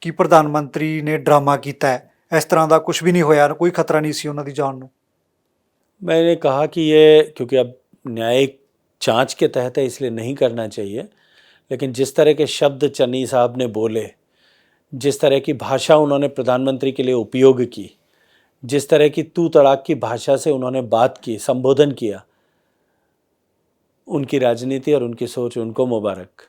ਕਿ ਪ੍ਰਧਾਨ ਮੰਤਰੀ ਨੇ ਡਰਾਮਾ ਕੀਤਾ ਹੈ, ਇਸ ਤਰ੍ਹਾਂ ਦਾ ਕੁਝ ਵੀ ਨਹੀਂ ਹੋਇਆ, ਕੋਈ ਖਤਰਾ ਨਹੀਂ ਸੀ ਉਹਨਾਂ ਦੀ ਜਾਨ ਨੂੰ। मैंने कहा कि ये क्योंकि अब न्यायिक जांच के तहत है इसलिए नहीं करना चाहिए, लेकिन जिस तरह के शब्द चन्नी साहब ने बोले, जिस तरह की भाषा उन्होंने प्रधानमंत्री के लिए उपयोग की, जिस तरह की तू तड़ाक की भाषा से उन्होंने बात की, संबोधन किया, उनकी राजनीति और उनकी सोच उनको मुबारक।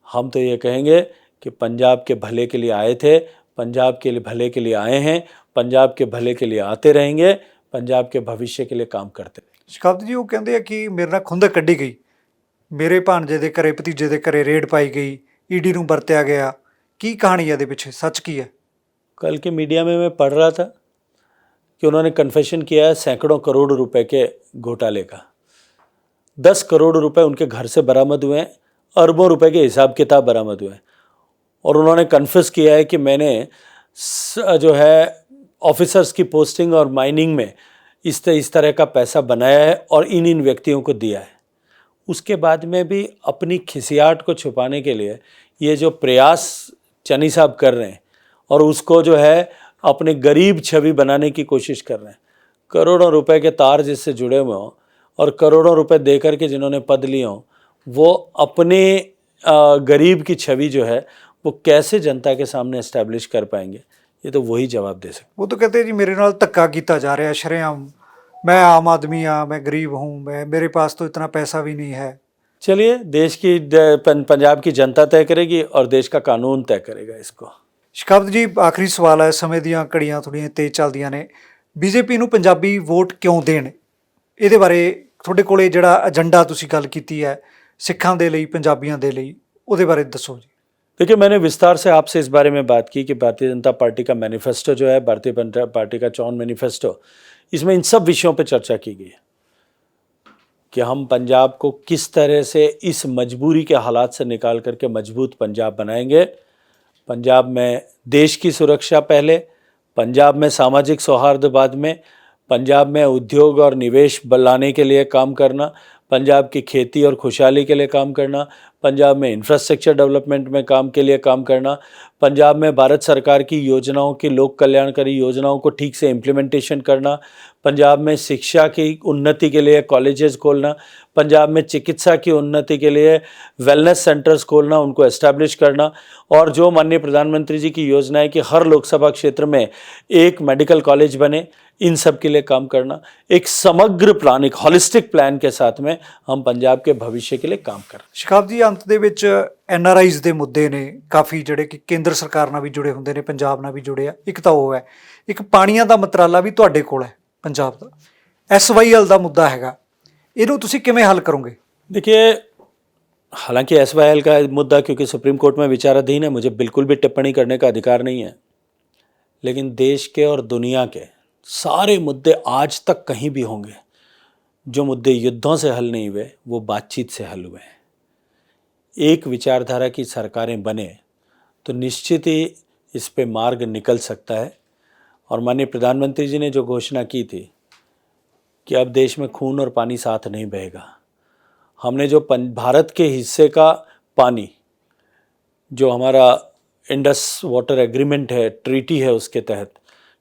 हम तो ये कहेंगे कि पंजाब के भले के लिए आए थे, पंजाब के लिए भले के लिए आए हैं, पंजाब के भले के लिए आते रहेंगे, पंजाब के भविष्य के लिए काम करते रहेंगे। ਸ਼ਕਾਬਤ ਜੀ ਉਹ ਕਹਿੰਦੇ ਆ ਕਿ ਮੇਰੇ ਨਾਲ ਖੁੰਦਕ ਕੱਢੀ ਗਈ, ਮੇਰੇ ਭਾਣਜੇ ਦੇ ਘਰੇ ਭਤੀਜੇ ਦੇ ਘਰੇ ਰੇਡ ਪਾਈ ਗਈ, ਈਡੀ ਨੂੰ ਵਰਤਿਆ ਗਿਆ। ਕੀ ਕਹਾਣੀ ਹੈ ਇਹਦੇ ਪਿੱਛੇ, ਸੱਚ ਕੀ ਹੈ? कल के मीडिया में मैं पढ़ रहा था कि उन्होंने कन्फेशन किया है सैकड़ों करोड़ रुपए के घोटाले का। 10 करोड़ रुपए उनके घर से बरामद हुए हैं, अरबों रुपए के हिसाब किताब बरामद हुए हैं, और उन्होंने कन्फेस किया है कि मैंने जो है ऑफिसर्स की पोस्टिंग और माइनिंग में इस तरह का पैसा बनाया है और इन व्यक्तियों को दिया है। उसके बाद में भी अपनी खिसियाट को छुपाने के लिए ये जो प्रयास चन्नी साहब कर रहे हैं और उसको जो है अपने गरीब छवि बनाने की कोशिश कर रहे हैं। करोड़ों रुपए के तार जिससे जुड़े हुए हों और करोड़ों रुपए दे करके जिन्होंने पद लिए हों, वो अपने गरीब की छवि जो है वो कैसे जनता के सामने इस्टेब्लिश कर पाएंगे, ये तो वही जवाब दे सकते। ਉਹ ਤਾਂ ਕਹਿੰਦੇ ਜੀ ਮੇਰੇ ਨਾਲ ਧੱਕਾ ਕੀਤਾ ਜਾ ਰਿਹਾ ਸ਼ਰੇਆਮ, मैं आम आदमी हाँ, मैं गरीब हूँ, मेरे पास तो इतना पैसा भी नहीं है। चलिए, देश की पंजाब की जनता तय करेगी और देश का कानून तय करेगा इसको। ਸ਼ਕਾਬਤ ਜੀ ਆਖਰੀ ਸਵਾਲ ਹੈ, ਸਮੇਂ ਦੀਆਂ ਘੜੀਆਂ ਥੋੜ੍ਹੀਆਂ ਤੇਜ਼ ਚੱਲਦੀਆਂ ਨੇ, ਬੀਜੇਪੀ ਨੂੰ ਪੰਜਾਬੀ ਵੋਟ ਕਿਉਂ ਦੇਣ, ਇਹਦੇ ਬਾਰੇ ਤੁਹਾਡੇ ਕੋਲੇ ਜਿਹੜਾ ਏਜੰਡਾ ਤੁਸੀਂ ਗੱਲ ਕੀਤੀ ਹੈ ਸਿੱਖਾਂ ਦੇ ਲਈ, ਪੰਜਾਬੀਆਂ ਦੇ ਲਈ, ਉਹਦੇ ਬਾਰੇ ਦੱਸੋ ਜੀ। देखिए, मैंने विस्तार से आपसे इस बारे में बात की कि भारतीय जनता पार्टी का मैनिफेस्टो जो है, भारतीय जनता पार्टी का चौन मैनिफेस्टो, इसमें इन सब विषयों पर चर्चा की गई है कि हम पंजाब को किस तरह से इस मजबूरी के हालात से निकाल करके मजबूत पंजाब बनाएंगे। पंजाब में देश की सुरक्षा पहले, पंजाब में सामाजिक सौहार्द बाद में, पंजाब में उद्योग और निवेश लाने के लिए काम करना, पंजाब की खेती और खुशहाली के लिए काम करना, पंजाब में इंफ्रास्ट्रक्चर डेवलपमेंट में काम के लिए काम करना, पंजाब में भारत सरकार की योजनाओं की, लोक कल्याणकारी योजनाओं को ठीक से इम्प्लीमेंटेशन करना, पंजाब में शिक्षा की उन्नति के लिए कॉलेजेस खोलना, पंजाब में चिकित्सा की उन्नति के लिए वेलनेस सेंटर्स खोलना, उनको एस्टैब्लिश करना, और जो माननीय प्रधानमंत्री जी की योजना है कि हर लोकसभा क्षेत्र में एक मेडिकल कॉलेज बने, इन सब के लिए काम करना। एक समग्र प्लान, एक हॉलिस्टिक प्लान के साथ में हम पंजाब के भविष्य के लिए काम कर रहे हैं। ਸ਼ਕਾਬਤ ਜੀ ਅੰਤ ਦੇ ਵਿੱਚ NRIs ਦੇ ਮੁੱਦੇ ਨੇ ਕਾਫੀ, ਜਿਹੜੇ ਕਿ ਕੇਂਦਰ ਸਰਕਾਰ ਨਾਲ ਵੀ ਜੁੜੇ ਹੁੰਦੇ ਨੇ, ਪੰਜਾਬ ਨਾਲ ਵੀ ਜੁੜੇ ਆ। ਇੱਕ ਤਾਂ ਉਹ ਹੈ, ਇੱਕ ਪਾਣੀਆਂ ਦਾ ਮੰਤਰਾਲਾ ਵੀ ਤੁਹਾਡੇ ਕੋਲ ਹੈ ਪੰਜਾਬ ਦਾ, SYL ਦਾ ਮੁੱਦਾ ਹੈਗਾ, ਇਹਨੂੰ ਤੁਸੀਂ ਕਿਵੇਂ ਹੱਲ ਕਰੋਗੇ? देखिए, हालांकि SYL का मुद्दा क्योंकि सुप्रीम कोर्ट में विचाराधीन है, मुझे बिल्कुल भी टिप्पणी करने का अधिकार नहीं है, लेकिन देश के और दुनिया के सारे मुद्दे आज तक कहीं भी होंगे, जो मुद्दे युद्धों से हल नहीं हुए वो बातचीत से हल हुए हैं। एक विचारधारा की सरकारें बने तो निश्चित ही इस पे मार्ग निकल सकता है। और माननीय प्रधानमंत्री जी ने जो घोषणा की थी कि अब देश में खून और पानी साथ नहीं बहेगा, हमने जो भारत के हिस्से का पानी, जो हमारा इंडस वाटर एग्रीमेंट है, ट्रीटी है, उसके तहत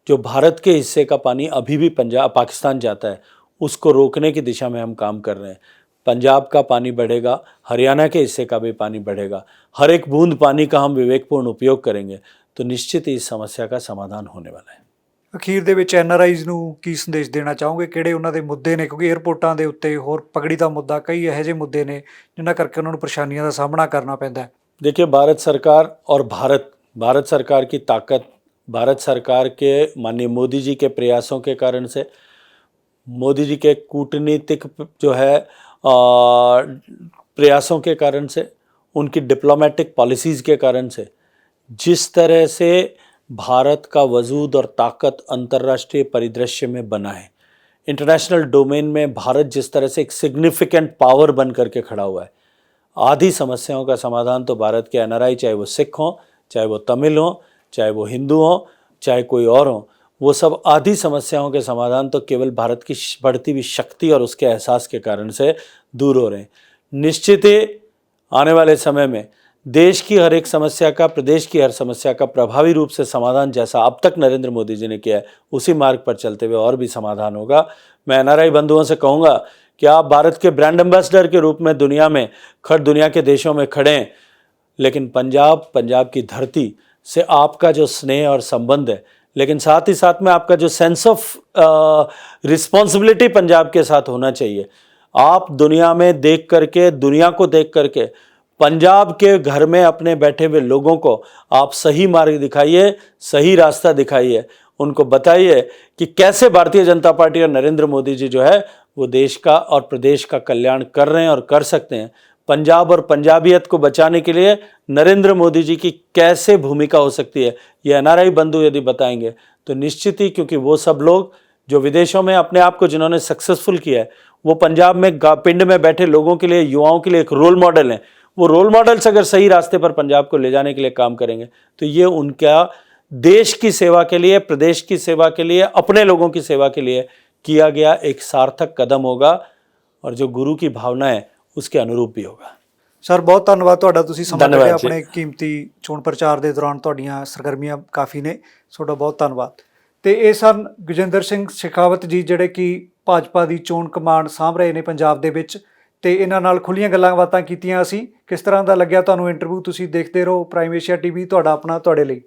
जो भारत के हिस्से का पानी अभी भी पाकिस्तान जाता है, उसको रोकने की दिशा में हम काम कर रहे हैं। पंजाब का पानी बढ़ेगा, हरियाणा के हिस्से का भी पानी बढ़ेगा, हर एक बूंद पानी का हम विवेकपूर्ण उपयोग करेंगे तो निश्चित ही इस समस्या का समाधान होने वाला है। ਅਖੀਰ ਦੇ ਵਿੱਚ NRIs ਨੂੰ ਕੀ ਸੰਦੇਸ਼ ਦੇਣਾ ਚਾਹੋਗੇ, ਕਿਹੜੇ ਉਹਨਾਂ ਦੇ ਮੁੱਦੇ ਨੇ? ਕਿਉਂਕਿ 에ਅਰਪੋਰਟਾਂ ਦੇ ਉੱਤੇ ਹੋਰ ਪਗੜੀ ਦਾ ਮੁੱਦਾ, ਕਈ ਇਹੋ ਜਿਹੇ ਮੁੱਦੇ ਨੇ ਜਿਨ੍ਹਾਂ ਕਰਕੇ ਉਹਨਾਂ ਨੂੰ ਪਰੇਸ਼ਾਨੀਆਂ ਦਾ ਸਾਹਮਣਾ ਕਰਨਾ ਪੈਂਦਾ ਹੈ। देखिए, भारत सरकार और भारत सरकार की ताकत, भारत सरकार के माननीय मोदी जी के प्रयासों के कारण से, मोदी जी के कूटनीतिक जो है प्रयासों के कारण से, उनकी डिप्लोमेटिक पॉलिसीज़ के कारण से, जिस तरह से भारत का वजूद और ताकत अंतर्राष्ट्रीय परिदृश्य में बना है, इंटरनेशनल डोमेन में भारत जिस तरह से एक सिग्निफिकेंट पावर बन करके खड़ा हुआ है, आधी समस्याओं का समाधान तो भारत के एनआरआई, चाहे वो सिख हों, चाहे वो तमिल हों, चाहे वो हिंदू हों, चाहे कोई और हों, वो सब आधी समस्याओं के समाधान तो केवल भारत की बढ़ती हुई शक्ति और उसके एहसास के कारण से दूर हो रहे हैं। निश्चित ही आने वाले समय में देश की हर एक समस्या का, प्रदेश की हर समस्या का प्रभावी रूप से समाधान जैसा अब तक नरेंद्र मोदी जी ने किया है, उसी मार्ग पर चलते हुए और भी समाधान होगा। मैं एनआरआई बंधुओं से कहूँगा कि आप भारत के ब्रांड एम्बेसडर के रूप में दुनिया के देशों में खड़े हैं, लेकिन पंजाब की धरती से आपका जो स्नेह और संबंध है, लेकिन साथ ही साथ में आपका जो सेंस ऑफ रिस्पॉन्सिबिलिटी पंजाब के साथ होना चाहिए। आप दुनिया को देख करके पंजाब के घर में अपने बैठे हुए लोगों को आप सही मार्ग दिखाइए, सही रास्ता दिखाइए, उनको बताइए कि कैसे भारतीय जनता पार्टी और नरेंद्र मोदी जी जो है वो देश का और प्रदेश का कल्याण कर रहे हैं और कर सकते हैं। पंजाब और पंजाबियत को बचाने के लिए नरेंद्र मोदी जी की कैसे भूमिका हो सकती है, ये एनआरआई बंधु यदि बताएंगे तो निश्चित ही, क्योंकि वो सब लोग जो विदेशों में अपने आप को जिन्होंने सक्सेसफुल किया है, वो पंजाब में पिंड में बैठे लोगों के लिए, युवाओं के लिए एक रोल मॉडल हैं। वो रोल मॉडल्स अगर सही रास्ते पर पंजाब को ले जाने के लिए काम करेंगे तो ये उनका देश की सेवा के लिए, प्रदेश की सेवा के लिए, अपने लोगों की सेवा के लिए किया गया एक सार्थक कदम होगा और जो गुरु की भावना है उसके अनुरूप भी होगा। ਸਰ ਬਹੁਤ ਧੰਨਵਾਦ ਤੁਹਾਡਾ, ਤੁਸੀਂ ਸਮਾਂ ਧੰਨਵਾਦ ਕੱਢਿਆ ਜੀ। ਆਪਣੇ ਕੀਮਤੀ ਚੋਣ ਪ੍ਰਚਾਰ ਦੇ ਦੌਰਾਨ। ਤੁਹਾਡੀਆਂ ਸਰਗਰਮੀਆਂ ਕਾਫੀ ਨੇ, ਤੁਹਾਡਾ ਬਹੁਤ ਧੰਨਵਾਦ। ਤੇ ਇਹ ਸਨ ਗਜਿੰਦਰ ਸਿੰਘ ਸ਼ੇਖਾਵਤ ਜੀ, ਜਿਹੜੇ ਕਿ ਭਾਜਪਾ ਦੀ ਚੋਣ ਕਮਾਂਡ ਸਾਂਭ ਰਹੇ ਨੇ ਪੰਜਾਬ ਦੇ ਵਿੱਚ, ਤੇ ਇਹਨਾਂ ਨਾਲ ਖੁੱਲੀਆਂ ਗੱਲਾਂ ਬਾਤਾਂ ਕੀਤੀਆਂ ਅਸੀਂ। ਕਿਸ ਤਰ੍ਹਾਂ ਦਾ ਲੱਗਿਆ ਤੁਹਾਨੂੰ ਇੰਟਰਵਿਊ? ਤੁਸੀਂ ਦੇਖਦੇ ਰਹੋ ਪ੍ਰਾਈਮ ਏਸ਼ੀਆ ਟੀਵੀ, ਤੁਹਾਡਾ ਆਪਣਾ, ਤੁਹਾਡੇ ਲਈ।